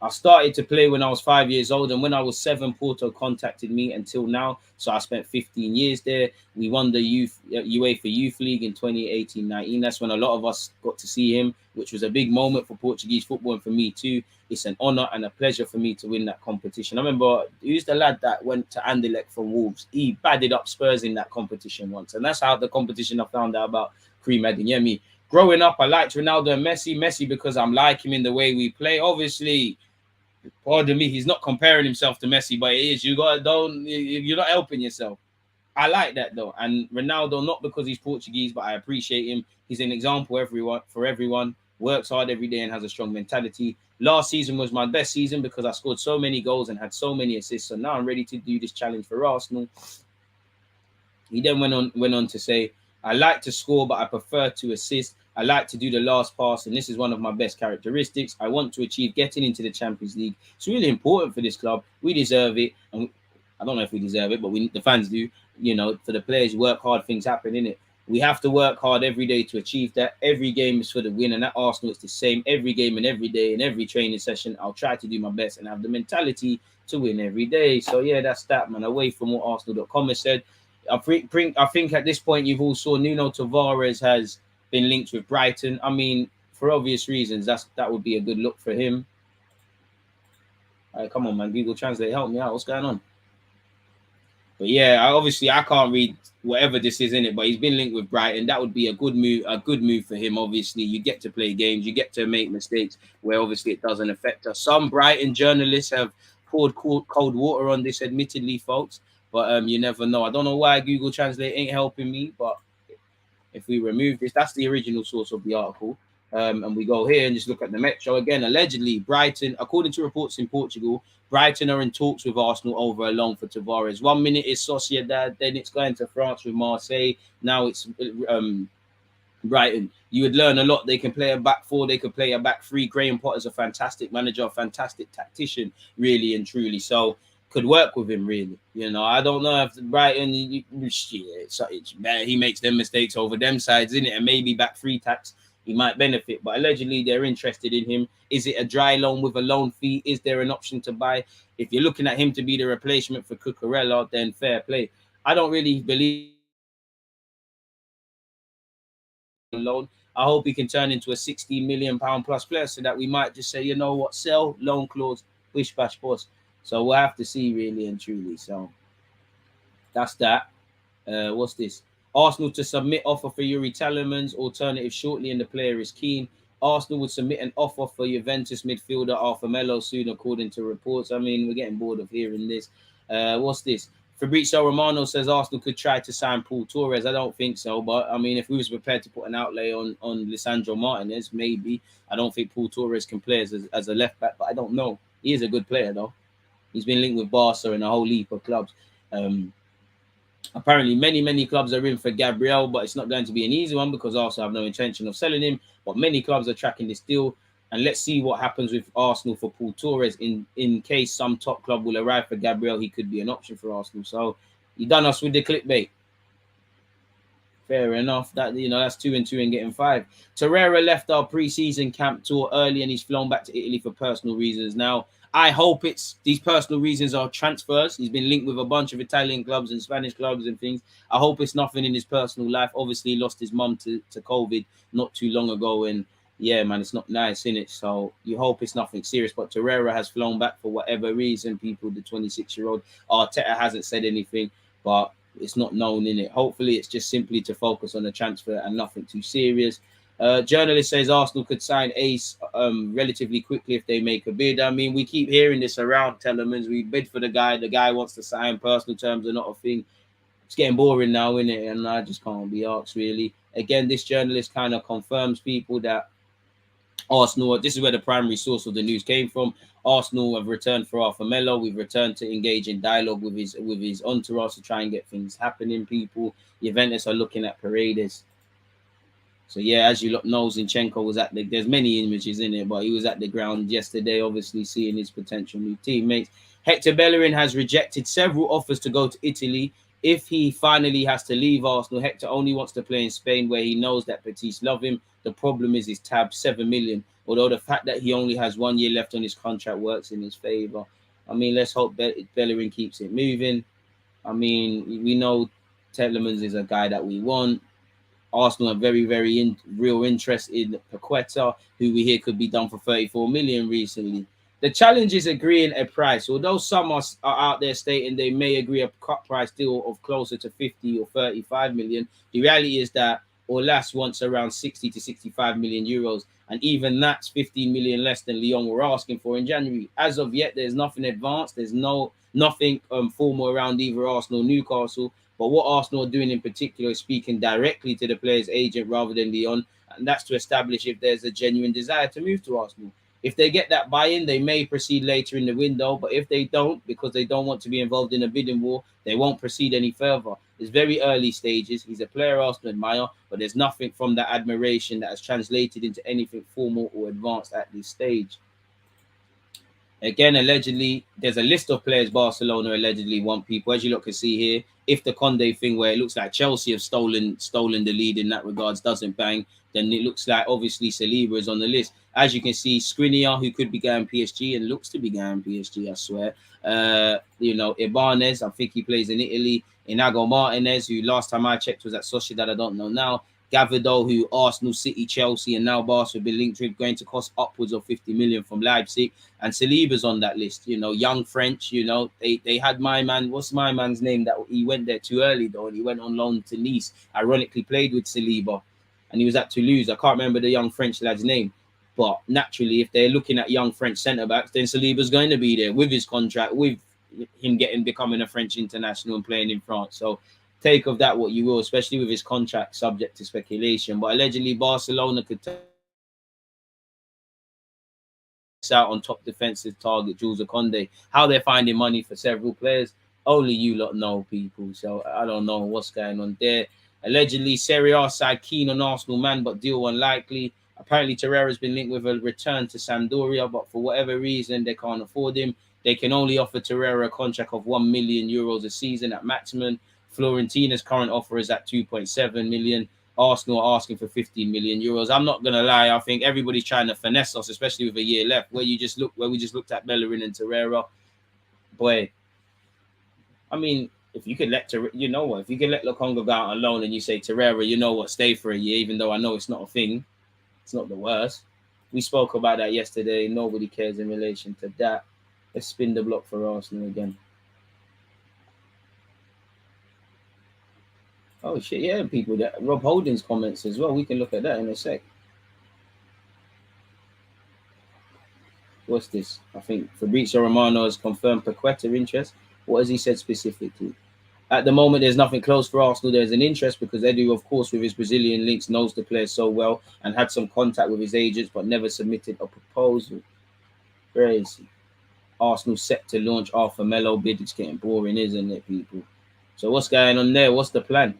I started to play when I was 5 years old, and when I was 7, Porto contacted me until now. So I spent 15 years there. We won the UEFA Youth League in 2018-19. That's when a lot of us got to see him, which was a big moment for Portuguese football and for me too. It's an honour and a pleasure for me to win that competition. I remember who's the lad that went to Anderlecht from Wolves. He badded up Spurs in that competition once, and that's how the competition I found out about Karim Adeyemi. Growing up, I liked Ronaldo and Messi because I'm like him in the way we play. Obviously, pardon me, he's not comparing himself to Messi, but it is. You're not helping yourself. I like that though. And Ronaldo, not because he's Portuguese, but I appreciate him. He's an example for everyone. Works hard every day and has a strong mentality. Last season was my best season because I scored so many goals and had so many assists. So now I'm ready to do this challenge for Arsenal. He then went on to say, I like to score, but I prefer to assist. I like to do the last pass, and this is one of my best characteristics. I want to achieve getting into the Champions League. It's really important for this club. We deserve it. And I don't know if we deserve it, but the fans do. You know, for the players who work hard, things happen, innit? We have to work hard every day to achieve that. Every game is for the win, and at Arsenal, it's the same. Every game and every day and every training session, I'll try to do my best and have the mentality to win every day. So, yeah, that's that, man. Away from what Arsenal.com has said. I think at this point, you've all saw Nuno Tavares has been linked with Brighton. I mean, for obvious reasons, that would be a good look for him. All right, come on, man. Google Translate, help me out. What's going on? But yeah, obviously I can't read whatever this is in it, but he's been linked with Brighton. That would be a good move for him. Obviously, you get to play games, you get to make mistakes where obviously it doesn't affect us. Some Brighton journalists have poured cold water on this, admittedly, folks. But you never know. I don't know why Google Translate ain't helping me, but if we remove this, that's the original source of the article. And we go here and just look at the Metro again. Allegedly, Brighton, according to reports in Portugal, Brighton are in talks with Arsenal over a loan for Tavares. 1 minute it's Sociedad, then it's going to France with Marseille. Now it's Brighton. You would learn a lot. They can play a back four, they could play a back three. Graham Potter's a fantastic manager, a fantastic tactician, really and truly. So could work with him, really. You know, I don't know if Brighton, he makes them mistakes over them sides, isn't it? And maybe back three tax, he might benefit. But allegedly, they're interested in him. Is it a dry loan with a loan fee? Is there an option to buy? If you're looking at him to be the replacement for Cucurella, then fair play. I don't really believe loan. I hope he can turn into a £16 million plus player so that we might just say, you know what, sell, loan clause, bish bash boss. So we'll have to see, really and truly. So that's that. What's this? Arsenal to submit offer for Yuri Tielemans, alternative shortly, and the player is keen. Arsenal would submit an offer for Juventus midfielder Arthur Melo soon, according to reports. I mean, we're getting bored of hearing this. What's this? Fabrizio Romano says Arsenal could try to sign Pau Torres. I don't think so, but I mean, if we was prepared to put an outlay on Lisandro Martinez, maybe. I don't think Pau Torres can play as a left back, but I don't know. He is a good player, though. He's been linked with Barca and a whole heap of clubs. Apparently, many clubs are in for Gabriel, but it's not going to be an easy one because Arsenal have no intention of selling him. But many clubs are tracking this deal. And let's see what happens with Arsenal for Pau Torres. In case some top club will arrive for Gabriel, he could be an option for Arsenal. So he done us with the clickbait. Fair enough. That, you know, that's 2 and 2 and getting 5. Torreira left our pre-season camp tour early and he's flown back to Italy for personal reasons. Now, I hope these personal reasons are transfers. He's been linked with a bunch of Italian clubs and Spanish clubs and things. I hope it's nothing in his personal life. Obviously, he lost his mum to COVID not too long ago. And yeah, man, it's not nice, innit? So you hope it's nothing serious. But Torreira has flown back for whatever reason. People, the 26-year-old. Arteta hasn't said anything, but it's not known, innit? Hopefully, it's just simply to focus on the transfer and nothing too serious. Journalist says Arsenal could sign Ace relatively quickly if they make a bid. I mean, we keep hearing this around Tielemans. We bid for the guy. The guy wants to sign. Personal terms are not a thing. It's getting boring now, isn't it? And I just can't be asked, really. Again, this journalist kind of confirms people that Arsenal, this is where the primary source of the news came from. Arsenal have returned for Arthur Melo. We've returned to engage in dialogue with his entourage to try and get things happening, people. Juventus are looking at Paredes. So, yeah, as you know, Zinchenko was there's many images in it, but he was at the ground yesterday, obviously seeing his potential new teammates. Hector Bellerin has rejected several offers to go to Italy. If he finally has to leave Arsenal, Hector only wants to play in Spain where he knows that Betis love him. The problem is his tab, 7 million. Although the fact that he only has 1 year left on his contract works in his favour. I mean, let's hope Bellerin keeps it moving. I mean, we know Telemans is a guy that we want. Arsenal are very, very real interest in Paqueta, who we hear could be done for 34 million recently. The challenge is agreeing a price. Although some are out there stating they may agree a cut price deal of closer to 50 or 35 million, the reality is that Orlas wants around 60 to 65 million euros, and even that's 15 million less than Lyon were asking for in January. As of yet, there's nothing advanced. There's nothing formal around either Arsenal or Newcastle. But what Arsenal are doing in particular is speaking directly to the player's agent rather than Lyon, and that's to establish if there's a genuine desire to move to Arsenal. If they get that buy-in, they may proceed later in the window, but if they don't, because they don't want to be involved in a bidding war, they won't proceed any further. It's very early stages. He's a player Arsenal admire, but there's nothing from that admiration that has translated into anything formal or advanced at this stage. Again, allegedly, there's a list of players Barcelona allegedly want people. As you lot can see here, if the Conde thing where it looks like Chelsea have stolen the lead in that regards doesn't bang, then it looks like obviously Saliba is on the list. As you can see, Skriniar, who could be going PSG and looks to be going PSG, I swear. Ibanez, I think he plays in Italy. Inago Martinez, who last time I checked was at Sociedad, I don't know now. Gavido, who Arsenal, City, Chelsea, and now Barca have been linked with, going to cost upwards of 50 million from Leipzig. And Saliba's on that list, young French, they had my man, what's my man's name? That he went there too early, though, and he went on loan to Nice, ironically played with Saliba, and he was at Toulouse. I can't remember the young French lad's name. But naturally, if they're looking at young French centre-backs, then Saliba's going to be there with his contract, with him becoming a French international and playing in France. So take of that what you will, especially with his contract subject to speculation. But allegedly, Barcelona could take out on top defensive target Jules Conde. How they're finding money for several players, only you lot know, people. So I don't know what's going on there. Allegedly, Serie A side keen on Arsenal man, but deal unlikely. Apparently, Torreira's been linked with a return to Sampdoria, but for whatever reason, they can't afford him. They can only offer Torreira a contract of 1 million euros a season at maximum. Florentina's current offer is at 2.7 million. Arsenal are asking for 15 million euros. I'm not gonna lie, I think everybody's trying to finesse us, especially with a year left. Where we just looked at Bellerin and Torreira. Boy, I mean, if you could let if you could let Lokonga go out alone and you say Torreira, stay for a year, even though I know it's not a thing. It's not the worst. We spoke about that yesterday. Nobody cares in relation to that. Let's spin the block for Arsenal again. Oh, shit. Yeah, people. Rob Holding's comments as well. We can look at that in a sec. What's this? I think Fabrizio Romano has confirmed Paqueta interest. What has he said specifically? At the moment, there's nothing close for Arsenal. There's an interest because Edu, of course, with his Brazilian links, knows the player so well and had some contact with his agents, but never submitted a proposal. Crazy. Arsenal set to launch Arthur Melo bid. It's getting boring, isn't it, people? So what's going on there? What's the plan?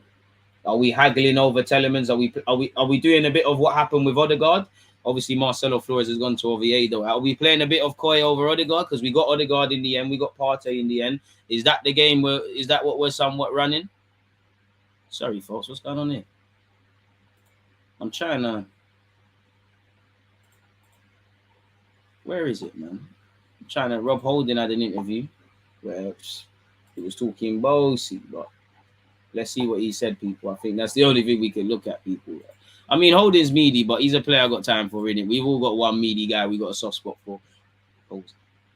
Are we haggling over Telemans? Are we doing a bit of what happened with Odegaard? Obviously, Marcelo Flores has gone to Oviedo. Are we playing a bit of coy over Odegaard? Because we got Odegaard in the end. We got Partey in the end. Is that the game? Is that what we're somewhat running? Sorry, folks. What's going on here? I'm trying to... Where is it, man? I'm trying to... Rob Holding had an interview where he was talking bossy, but let's see what he said, people. I think that's the only thing we can look at, people. I mean, Holding's meaty, but he's a player I got time for, innit? We've all got one meaty guy we got a soft spot for.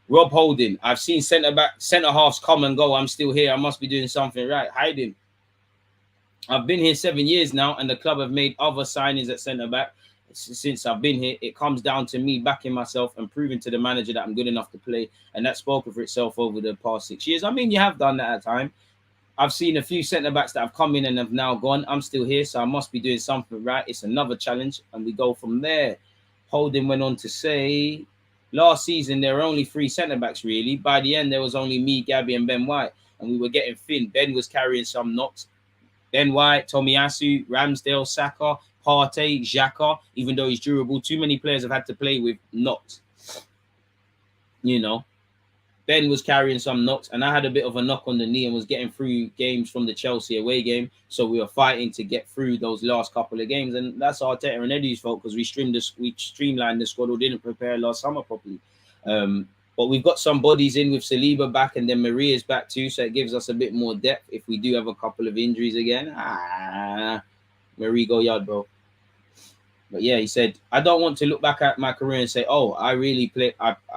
Rob Holding. I've seen centre halves come and go. I'm still here. I must be doing something right. Hiding. I've been here 7 years now, and the club have made other signings at centre back since I've been here. It comes down to me backing myself and proving to the manager that I'm good enough to play, and that's spoken for itself over the past 6 years. I mean, you have done that at time. I've seen a few centre-backs that have come in and have now gone. I'm still here, so I must be doing something right. It's another challenge, and we go from there. Holding went on to say, last season, there were only 3 centre-backs, really. By the end, there was only me, Gabby, and Ben White, and we were getting thin. Ben was carrying some knocks. Ben White, Tomiyasu, Ramsdale, Saka, Partey, Xhaka, even though he's durable, too many players have had to play with knocks. Ben was carrying some knocks, and I had a bit of a knock on the knee and was getting through games from the Chelsea away game. So we were fighting to get through those last couple of games, and that's Arteta and Eddie's fault because we streamlined the squad or didn't prepare last summer properly. But we've got some bodies in with Saliba back, and then Maria's back too, so it gives us a bit more depth if we do have a couple of injuries again. Marie go yard, bro. But yeah, he said, I don't want to look back at my career and say, oh, I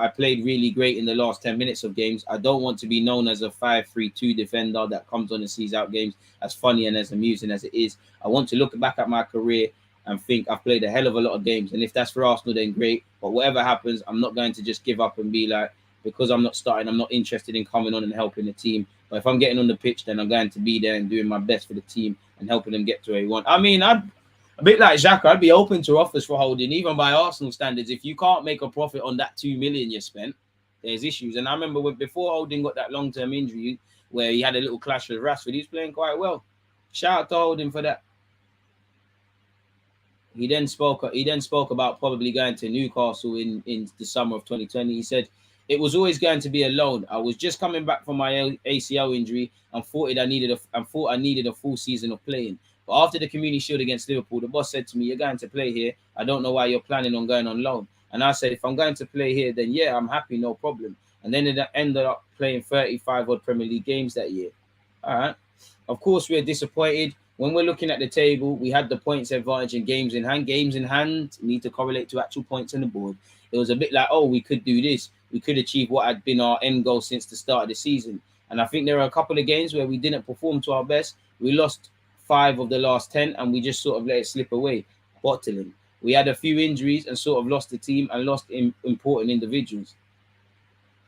played really great in the last 10 minutes of games. I don't want to be known as a 5-3-2 defender that comes on and sees out games, as funny and as amusing as it is. I want to look back at my career and think I've played a hell of a lot of games. And if that's for Arsenal, then great. But whatever happens, I'm not going to just give up and be like, because I'm not starting, I'm not interested in coming on and helping the team. But if I'm getting on the pitch, then I'm going to be there and doing my best for the team and helping them get to where they want. I mean, a bit like Xhaka, I'd be open to offers for Holding, even by Arsenal standards. If you can't make a profit on that 2 million you spent, there's issues. And I remember before Holding got that long-term injury where he had a little clash with Rashford, he was playing quite well. Shout out to Holding for that. He then spoke about probably going to Newcastle in the summer of 2020. He said, it was always going to be a loan. I was just coming back from my ACL injury and thought I needed a full season of playing. But after the Community Shield against Liverpool, the boss said to me, you're going to play here. I don't know why you're planning on going on loan. And I said, if I'm going to play here, then yeah, I'm happy, no problem. And then it ended up playing 35 odd Premier League games that year. All right. Of course, we're disappointed. When we're looking at the table, we had the points advantage in games in hand. Games in hand need to correlate to actual points on the board. It was a bit like, oh, we could do this. We could achieve what had been our end goal since the start of the season. And I think there are a couple of games where we didn't perform to our best. We lost 5 of the last 10 and we just sort of let it slip away, bottling. We had a few injuries and sort of lost the team and lost important individuals.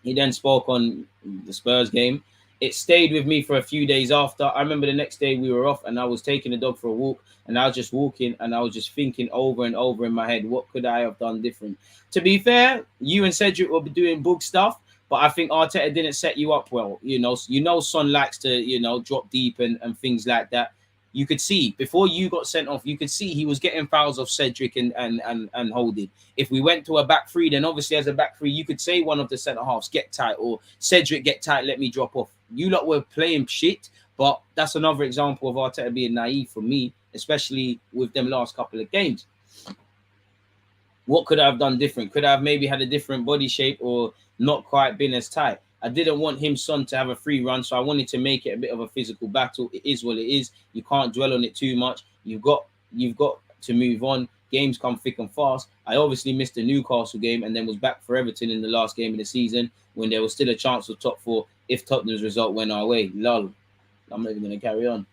He then spoke on the Spurs game. It stayed with me for a few days after. I remember the next day we were off and I was taking the dog for a walk and I was just walking and I was just thinking over and over in my head, what could I have done different? To be fair, you and Cedric will be doing book stuff, but I think Arteta didn't set you up well. You know, Son likes to, drop deep and things like that. You could see before you got sent off, you could see he was getting fouls off Cedric and Holding. If we went to a back three, then obviously as a back three, you could say one of the centre halves get tight or Cedric get tight, let me drop off. You lot were playing shit, but that's another example of Arteta being naive for me, especially with them last couple of games. What could I have done different? Could I have maybe had a different body shape or not quite been as tight? I didn't want him, Son, to have a free run, so I wanted to make it a bit of a physical battle. It is what it is. You can't dwell on it too much. You've got to move on. Games come thick and fast. I obviously missed the Newcastle game and then was back for Everton in the last game of the season when there was still a chance of top 4 if Tottenham's result went our way. Lol. I'm not even going to carry on.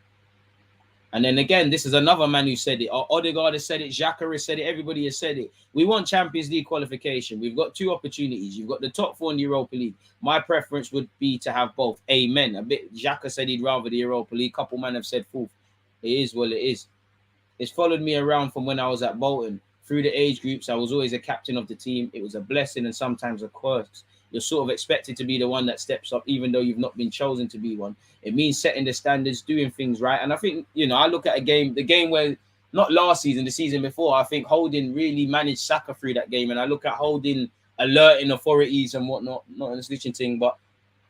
And then again, this is another man who said it. Odegaard has said it. Xhaka has said it. Everybody has said it. We want Champions League qualification. We've got 2 opportunities. You've got the top 4 in the Europa League. My preference would be to have both. Amen. A bit. Xhaka said he'd rather the Europa League. Couple men have said 4th. It is what it is. It's followed me around from when I was at Bolton. Through the age groups, I was always a captain of the team. It was a blessing and sometimes a curse. You're sort of expected to be the one that steps up, even though you've not been chosen to be one. It means setting the standards, doing things right. And I think, I look at the game where, not last season, the season before, I think Holding really managed Saka through that game. And I look at Holding alerting authorities and whatnot, not in the snitching thing, but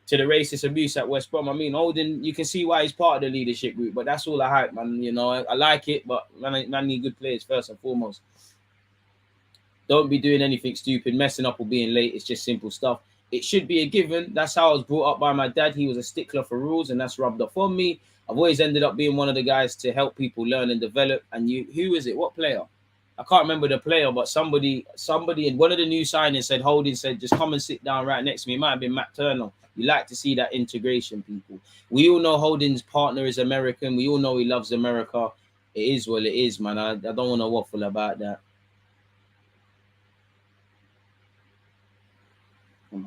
to the racist abuse at West Brom. I mean, Holding, you can see why he's part of the leadership group, but that's all I hype, man. I like it, but man need good players first and foremost. Don't be doing anything stupid, messing up or being late. It's just simple stuff. It should be a given. That's how I was brought up by my dad. He was a stickler for rules, and that's rubbed off on me. I've always ended up being one of the guys to help people learn and develop. And who is it? What player? I can't remember the player, but somebody in one of the new signings said, Holding said, just come and sit down right next to me. It might have been Matt Turner. You like to see that integration, people. We all know Holding's partner is American. We all know he loves America. It is what it is, man. I don't want to waffle about that.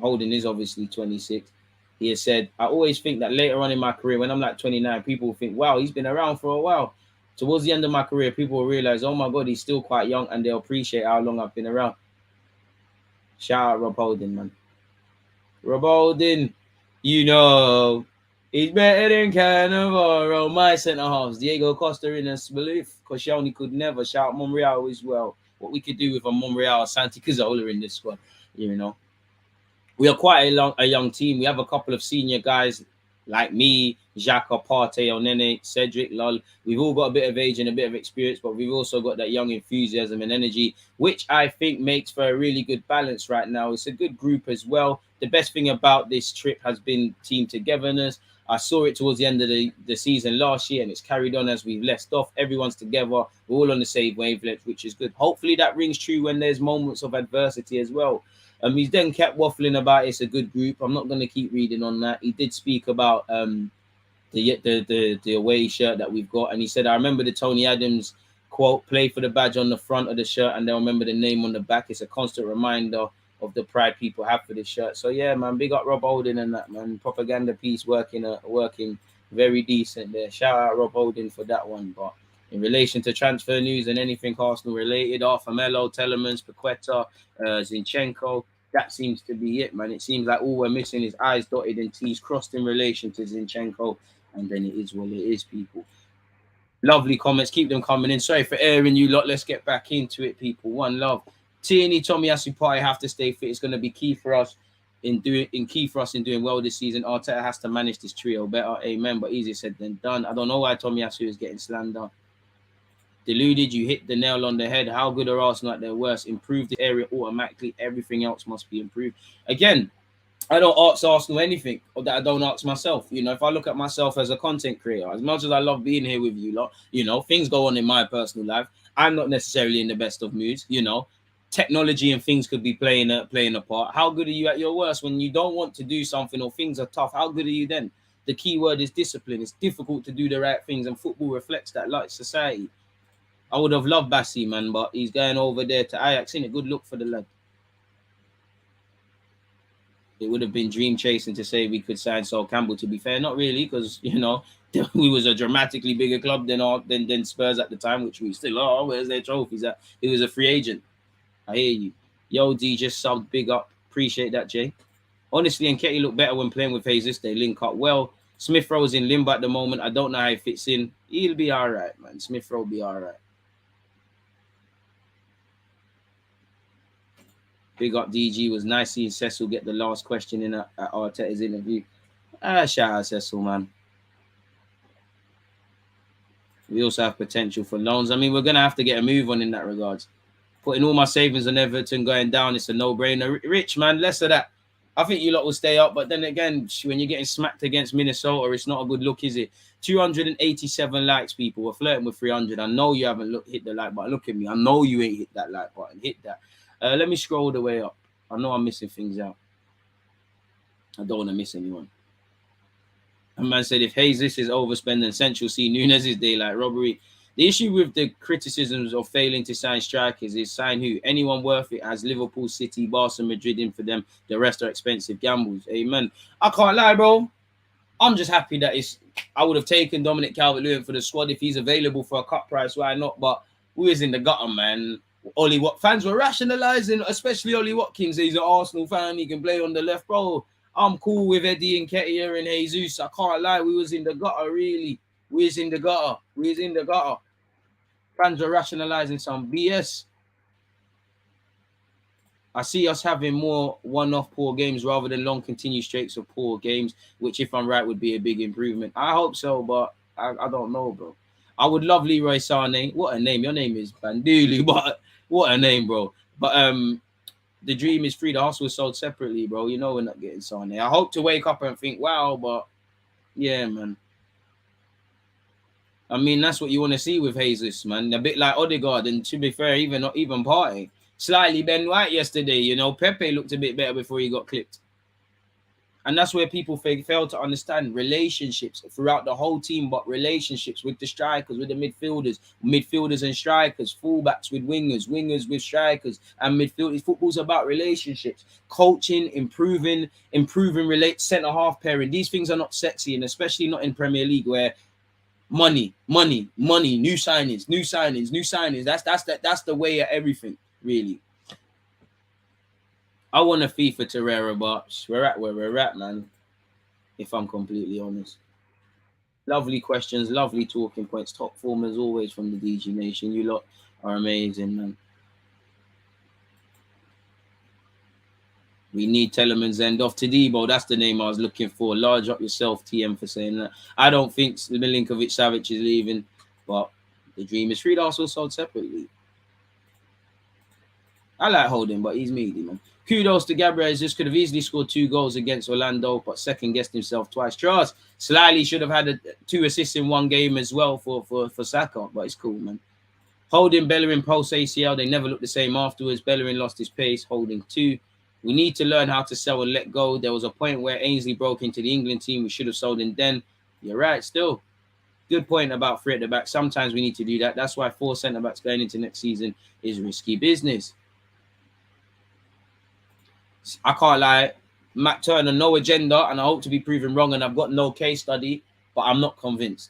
Holding is obviously 26. He has said, I always think that later on in my career, when I'm like 29, people will think, wow, he's been around for a while. Towards the end of my career, people will realize, oh my God, he's still quite young, and they'll appreciate how long I've been around. Shout out Rob Holding, man. Rob Holding, he's better than Cannavaro. My centre halves, Diego Costa in a belief. Koscielny could never. Shout out Monreal as well. What we could do with a Monreal, Santi Cazorla in this squad, we are quite a young team. We have a couple of senior guys like me, Xhaka, Partey, Onene, Cedric, Lol. We've all got a bit of age and a bit of experience, but we've also got that young enthusiasm and energy, which I think makes for a really good balance right now. It's a good group as well. The best thing about this trip has been team togetherness. I saw it towards the end of the season last year, and it's carried on as we've left off. Everyone's together. We're all on the same wavelength, which is good. Hopefully that rings true when there's moments of adversity as well. He's then kept waffling about it's a good group. I'm not going to keep reading on that. He did speak about the away shirt that we've got, and he said, I remember the Tony Adams quote, play for the badge on the front of the shirt, and they'll remember the name on the back. It's a constant reminder of the pride people have for this shirt. So yeah, man, big up Rob Holding and that, man. Propaganda piece working very decent there. Shout out Rob Holding for that one. But in relation to transfer news and anything Arsenal related, Melo, Telemans, Paqueta, Zinchenko, that seems to be it, man. It seems like all we're missing is I's dotted and T's crossed in relation to Zinchenko, and then it is what it is, people. Lovely comments, keep them coming in. Sorry for airing you lot. Let's get back into it, people. One love. Tierney, Tomiyasu Party have to stay fit. It's going to be key for us in doing well this season. Arteta has to manage this trio better. Amen. But easier said than done. I don't know why Tomiyasu is getting slander. Deluded, you hit the nail on the head. How good are Arsenal at their worst? Improve the area automatically. Everything else must be improved. Again, I don't ask Arsenal anything that I don't ask myself. You know, if I look at myself as a content creator, as much as I love being here with you lot, you know, things go on in my personal life. I'm not necessarily in the best of moods, you know. Technology and things could be playing a part. How good are you at your worst when you don't want to do something or things are tough? How good are you then? The key word is discipline. It's difficult to do the right things, and football reflects that, like society. I would have loved Bassi, man, but he's going over there to Ajax. Ain't a good look for the lad. It would have been dream chasing to say we could sign Sol Campbell, to be fair. Not really, because, you know, we was a dramatically bigger club than Spurs at the time, which we still are. Where's their trophies at? He was a free agent. I hear you. Yo, D just subbed, big up. Appreciate that, Jay. Honestly, Nketiah look better when playing with Jesus. They link up well. Smith Rowe's in limbo at the moment. I don't know how he fits in. He'll be all right, man. Smith Rowe will be all right. Big up DG. Was nice seeing Cecil get the last question in at Arteta's interview. Shout out Cecil, man. We also have potential for loans. I mean, we're going to have to get a move on in that regards. Putting all my savings on Everton going down, it's a no-brainer. Rich, man, less of that. I think you lot will stay up. But then again, when you're getting smacked against Minnesota, it's not a good look, is it? 287 likes, people. We're flirting with 300. I know you haven't hit the like button. Look at me. I know you ain't hit that like button. Hit that. Let me scroll the way up. I know I'm missing things out. I don't want to miss anyone. A man said, if Jesus is overspending, Central see Nunes is daylight robbery. The issue with the criticisms of failing to sign strikers is sign who? Anyone worth it has Liverpool, City, Barcelona, Madrid in for them. The rest are expensive gambles. Amen. I can't lie, bro. I'm just happy that I would have taken Dominic Calvert-Lewin for the squad if he's available for a cut price. Why not? But we was in the gutter, man. Ollie, what fans were rationalising, especially Ollie Watkins. He's an Arsenal fan. He can play on the left, bro. I'm cool with Eddie and Nketiah and Jesus. I can't lie. We was in the gutter, really. We was in the gutter. Fans are rationalising some BS. I see us having more one-off poor games rather than long continued streaks of poor games, which, if I'm right, would be a big improvement. I hope so, but I don't know, bro. I would love Leroy Sané. What a name. Your name is Bandulu, but what a name, bro. But the dream is free. The house was sold separately, bro. You know we're not getting Sané. I hope to wake up and think, wow, but yeah, man. I mean, that's what you want to see with Jesus, man. A bit like Odegaard, and to be fair, not even Partey. Slightly Ben White yesterday, you know. Pepe looked a bit better before he got clipped. And that's where people fail to understand relationships throughout the whole team, but relationships with the strikers, with the midfielders and strikers, fullbacks with wingers with strikers and midfielders. Football's about relationships, coaching, improving centre-half pairing. These things are not sexy, and especially not in Premier League where money, new signings. That's the way of everything, really. I want a FIFA Torreira, but we're at where we're at, man. If I'm completely honest. Lovely questions, lovely talking points. Top form as always from the DG Nation. You lot are amazing, man. We need Telemans end off to Debo. That's the name I was looking for. Large up yourself, TM, for saying that. I don't think Milinkovic-Savic is leaving, but the dream is free. Also sold separately. I like Holding, but he's meaty, man. Kudos to Gabriel. Just could have easily scored 2 goals against Orlando, but second-guessed himself twice. Charles slyly should have had 2 assists in 1 game as well for Saka, but it's cool, man. Holding, Bellerin post ACL. They never looked the same afterwards. Bellerin lost his pace. Holding 2. We need to learn how to sell and let go. There was a point where Ainsley broke into the England team. We should have sold him then. You're right, still. Good point about 3 at the back. Sometimes we need to do that. That's why 4 centre-backs going into next season is risky business. I can't lie. Matt Turner, no agenda, and I hope to be proven wrong, and I've got no case study, but I'm not convinced.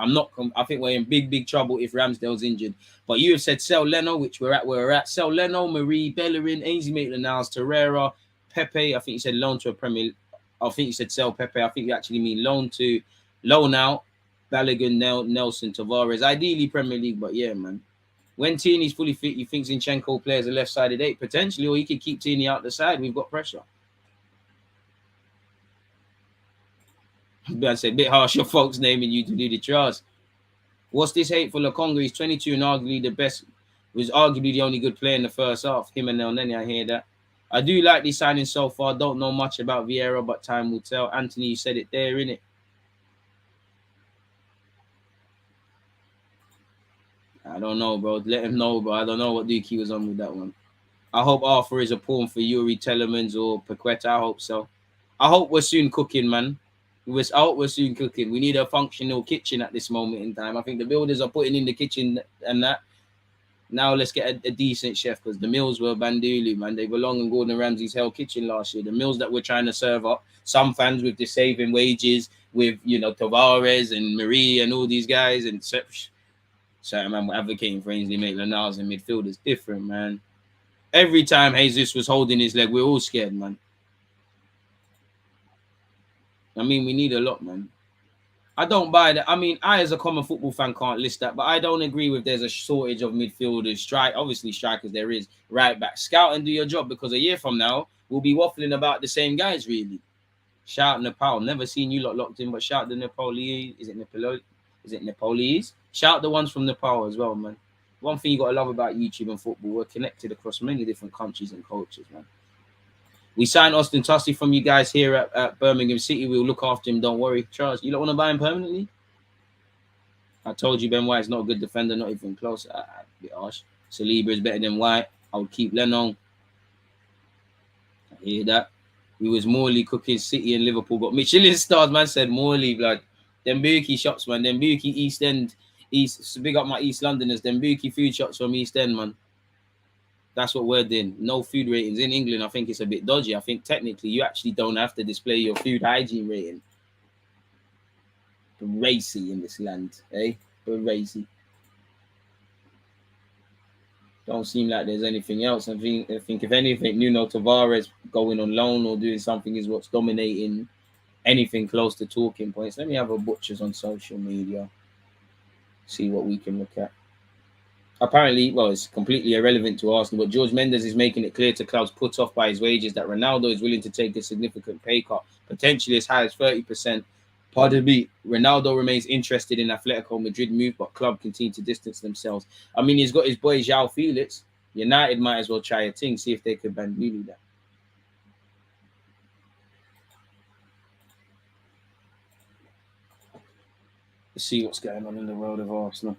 I think we're in big trouble if Ramsdale's injured. But you have said sell Leno, which we're at. Sell Leno, Marie, Bellerin, Ainsley Maitland-Niles, Torreira, Pepe. I think you said loan to a Premier. I think you said sell Pepe. I think you actually mean loan out, Balogun, Nelson, Tavares. Ideally Premier League, but yeah, man. When Tierney's fully fit, you think Zinchenko plays a left-sided 8 potentially, or you could keep Tierney out the side. We've got pressure. I said, a bit harsh your folks naming you to do the trials. What's this hateful of Congo? He's 22 and arguably the best, was arguably the only good player in the first half. Him and El Nene, I hear that. I do like these signings so far. Don't know much about Vieira, but time will tell. Anthony, you said it there, innit? I don't know, bro. Let him know, bro. I don't know what Dookie was on with that one. I hope Arthur is a pawn for Yuri Telemans or Paqueta. I hope so. I hope we're soon cooking, man. I hope we're soon cooking. We need a functional kitchen at this moment in time. I think the builders are putting in the kitchen and that. Now let's get a decent chef, because the meals were bandulu, man. They belong in Gordon Ramsay's Hell Kitchen last year. The meals that we're trying to serve up, some fans with the saving wages, with, Tavares and Marie and all these guys, and so man, we're advocating for Ainsley Maitland-Niles in midfield. It's different, man. Every time Jesus was holding his leg, we're all scared, man. I mean, we need a lot, man. I don't buy that. I mean, I, as a common football fan, can't list that, but I don't agree with there's a shortage of midfielders. Obviously strikers there is. Right back. Scout and do your job, because a year from now, we'll be waffling about the same guys, really. Shout Nepal. Never seen you lot locked in, but shout the Nepalese. Is it Nepalese? Shout the ones from Nepal as well, man. One thing you got to love about YouTube and football, we're connected across many different countries and cultures, man. We signed Austin Tussie from you guys here at Birmingham City. We'll look after him, don't worry. Charles, you don't want to buy him permanently? I told you Ben White's not a good defender, not even close. A bit harsh. Saliba is better than White. I would keep Leno. I hear that. We was Morley cooking City and Liverpool. Got Michelin stars, man, said Morley. Like, them Buki shops, man. Them Buki East End. So big up my East Londoners. Them Buki food shops from East End, man. That's what we're doing. No food ratings. In England, I think it's a bit dodgy. I think technically you actually don't have to display your food hygiene rating. Racy in this land, eh? Racy. Don't seem like there's anything else. I think if anything, Nuno Tavares going on loan or doing something is what's dominating anything close to talking points. Let me have a butchers on social media. See what we can look at. Apparently, well, it's completely irrelevant to Arsenal, but George Mendes is making it clear to clubs put off by his wages that Ronaldo is willing to take a significant pay cut, potentially as high as 30%. Pardon me, Ronaldo remains interested in Atletico Madrid move, but club continue to distance themselves. I mean, he's got his boy João Felix. United might as well try a thing, see if they could bandulu that. Let's see what's going on in the world of Arsenal.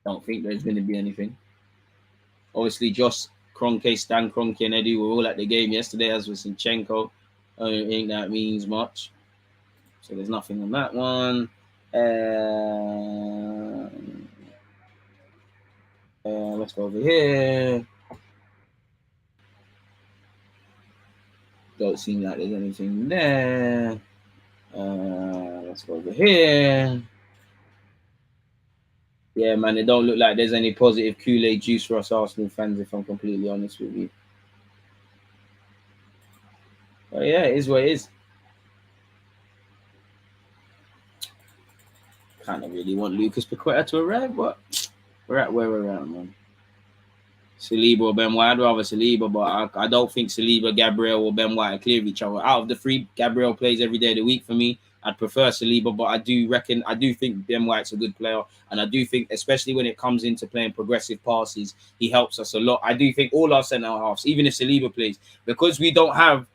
Don't think there's going to be anything. Obviously, Josh Kroenke, Stan Kroenke, and Eddie were all at the game yesterday, as was Zinchenko. I don't think that means much. So there's nothing on that one. Let's go over here. Don't seem like there's anything there. Let's go over here. Yeah, man, it don't look like there's any positive Kool-Aid juice for us Arsenal fans, if I'm completely honest with you. But yeah, it is what it is. Kind of really want Lucas Paqueta to arrive, but we're at where we're at, man. Saliba or Ben White. I'd rather Saliba, but I don't think Saliba, Gabriel, or Ben White are clear of each other. Out of the three, Gabriel plays every day of the week for me. I'd prefer Saliba, but I do think Ben White's a good player, and I do think, especially when it comes into playing progressive passes, he helps us a lot. I do think all our centre halves, even if Saliba plays, because we don't have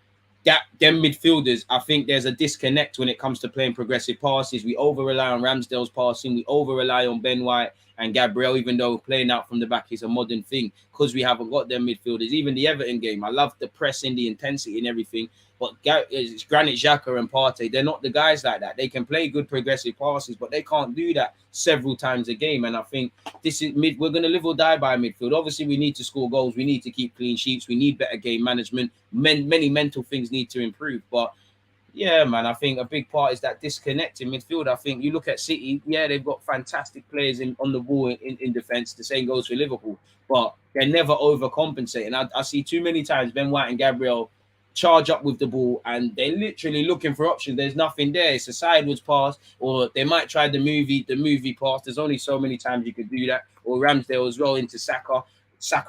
them midfielders, I think there's a disconnect when it comes to playing progressive passes. We over rely on Ramsdale's passing, we over rely on Ben White and Gabriel, even though playing out from the back is a modern thing, because we haven't got them midfielders. Even the Everton game, I love the pressing, the intensity and everything, but Granit Xhaka and Partey, they're not the guys like that. They can play good progressive passes, but they can't do that several times a game. And I think we're going to live or die by midfield. Obviously, we need to score goals. We need to keep clean sheets. We need better game management. Many mental things need to improve. But yeah, man, I think a big part is that disconnect in midfield. I think you look at City, yeah, they've got fantastic players on the ball in defence. The same goes for Liverpool, but they're never overcompensating. I see too many times Ben White and Gabriel charge up with the ball and they're literally looking for options. There's nothing there. It's a sideways pass, or they might try the movie pass. There's only so many times you could do that. Or Ramsdale as well into Saka,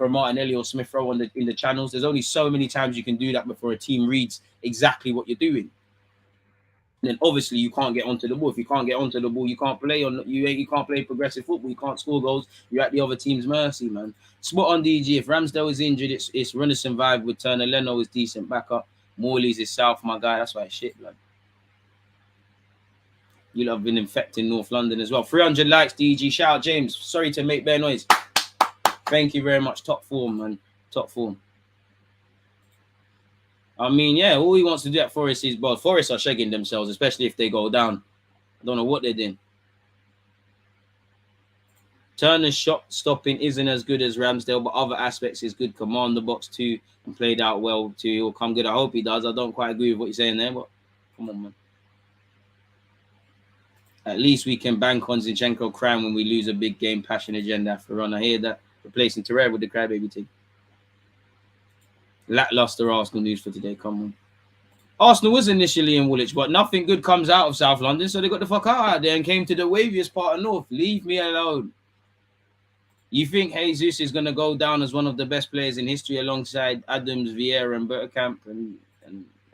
Martinelli, or Smith Rowe in the channels. There's only so many times you can do that before a team reads exactly what you're doing. And then obviously you can't get onto the ball. If you can't get onto the ball, you can't play you can't play progressive football. You can't score goals. You're at the other team's mercy, man. Spot on, DG. If Ramsdale is injured, it's Runnison vibe with Turner. Leno is decent backup. Morley's is south, my guy. That's why it's shit, blood. You'll have been infecting North London as well. 300 likes, DG. Shout out, James. Sorry to make bare noise. Thank you very much. Top form, man. Top form. I mean, yeah, all he wants to do at Forest is, well, Forest are shagging themselves, especially if they go down. I don't know what they're doing. Turner's shot stopping isn't as good as Ramsdale, but other aspects is good. Command the box too and played out well too. He'll come good. I hope he does. I don't quite agree with what you're saying there, but come on, man. At least we can bank on Zinchenko crying when we lose a big game. Passion agenda for run. I hear that. Replacing Terrell with the crybaby team. Lackluster Arsenal news for today. Come on. Arsenal was initially in Woolwich, but nothing good comes out of South London, so they got the fuck out there and came to the waviest part of North. Leave me alone. You think Jesus is going to go down as one of the best players in history alongside Adams, Vieira, and Bergkamp and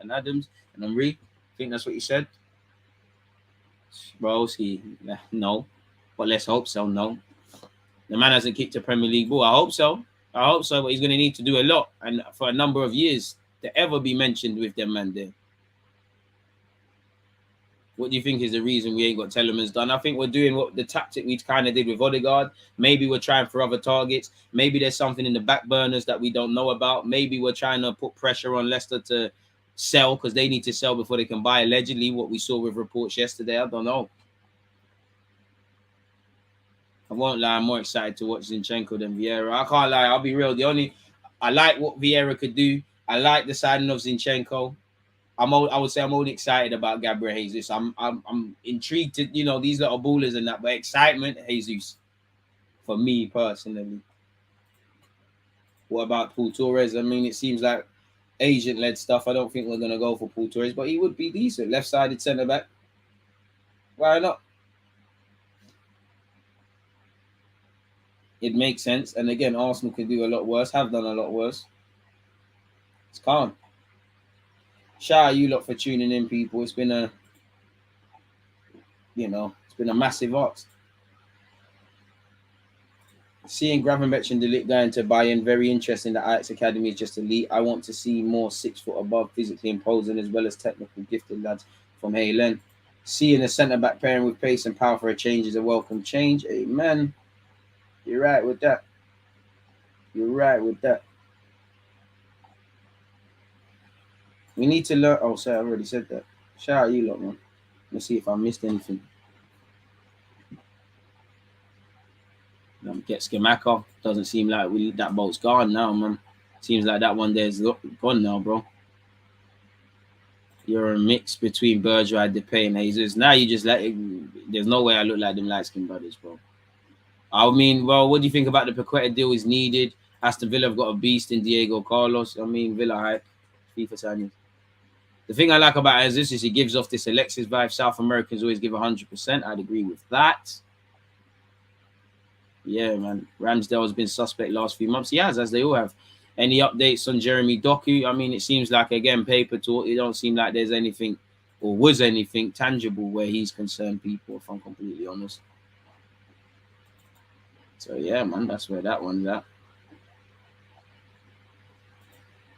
Adams and Henry? Think that's what you said? Bro, no. But let's hope so, no. The man hasn't kicked a Premier League ball. I hope so, but he's going to need to do a lot and for a number of years to ever be mentioned with them man there. What do you think is the reason we ain't got Telemans done? I think we're doing what the tactic we kind of did with Odegaard. Maybe we're trying for other targets. Maybe there's something in the back burners that we don't know about. Maybe we're trying to put pressure on Leicester to sell because they need to sell before they can buy, allegedly, what we saw with reports yesterday. I don't know. I won't lie, I'm more excited to watch Zinchenko than Vieira. I can't lie, I'll be real. I like what Vieira could do. I like the signing of Zinchenko. I would say I'm only excited about Gabriel Jesus. I'm intrigued to, these little ballers and that, but excitement, Jesus, for me personally. What about Pau Torres? I mean, it seems like agent-led stuff. I don't think we're going to go for Pau Torres, but he would be decent. Left-sided centre-back. Why not? It makes sense. And again, Arsenal can do a lot worse, have done a lot worse. It's calm. Shout out you lot for tuning in, people. It's been a massive ask. Seeing Gravenberch and Deluded going to Bayern, very interesting. The Ajax Academy is just elite. I want to see more 6 foot above, physically imposing as well as technical gifted lads from Haylen. Seeing a centre-back pairing with pace and power for a change is a welcome change. Amen. You're right with that. We need to learn. Oh, sorry, I already said that. Shout out you lot, man. Let's see if I missed anything. Get Skamaka. Doesn't seem like that boat's gone now, man. Seems like that one there's gone now, bro. You're a mix between Bergerac, Depay, and Jesus. Now you just there's no way I look like them light-skinned brothers, bro. I mean, well, what do you think about the Paqueta deal is needed? Aston Villa have got a beast in Diego Carlos. I mean, Villa hype. FIFA signings. The thing I like about Jesus is he gives off this Alexis vibe. South Americans always give 100%. I'd agree with that. Yeah, man. Ramsdale has been suspect last few months. He has, as they all have. Any updates on Jeremy Doku? I mean, it seems like, again, paper talk. It don't seem like there's anything or was anything tangible where he's concerned, people, if I'm completely honest. So, yeah, man, that's where that one's at.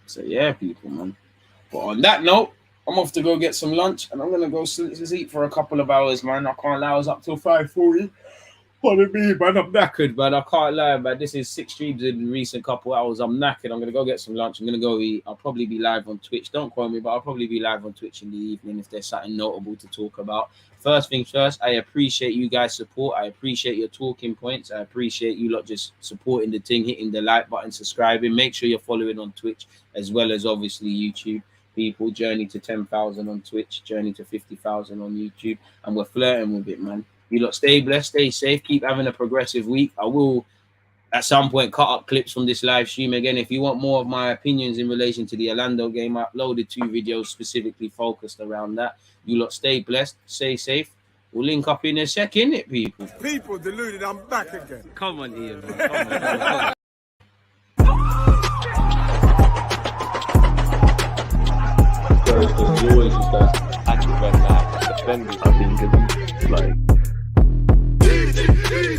So, yeah, people, man. But on that note, I'm off to go get some lunch, and I'm going to go sleep for a couple of hours, man. I can't lie, I was up till 5:40. Pardon me, man, I'm knackered, man. I can't lie, man. This is 6 streams in the recent couple hours. I'm knackered. I'm going to go get some lunch. I'm going to go eat. I'll probably be live on Twitch. Don't quote me, but I'll probably be live on Twitch in the evening if there's something notable to talk about. First things first, I appreciate you guys' support. I appreciate your talking points. I appreciate you lot just supporting the thing, hitting the like button, subscribing. Make sure you're following on Twitch as well as obviously YouTube. People, journey to 10,000 on Twitch, journey to 50,000 on YouTube, and we're flirting with it, man. You lot stay blessed, stay safe, keep having a progressive week. I will, at some point, cut up clips from this live stream. Again, if you want more of my opinions in relation to the Orlando game, I uploaded 2 videos specifically focused around that. You lot stay blessed, stay safe. We'll link up in a sec, innit, people? People deluded, I'm back again. Come on, Ian, man. Come on. There's always just that active red flag, defenders. I think it's like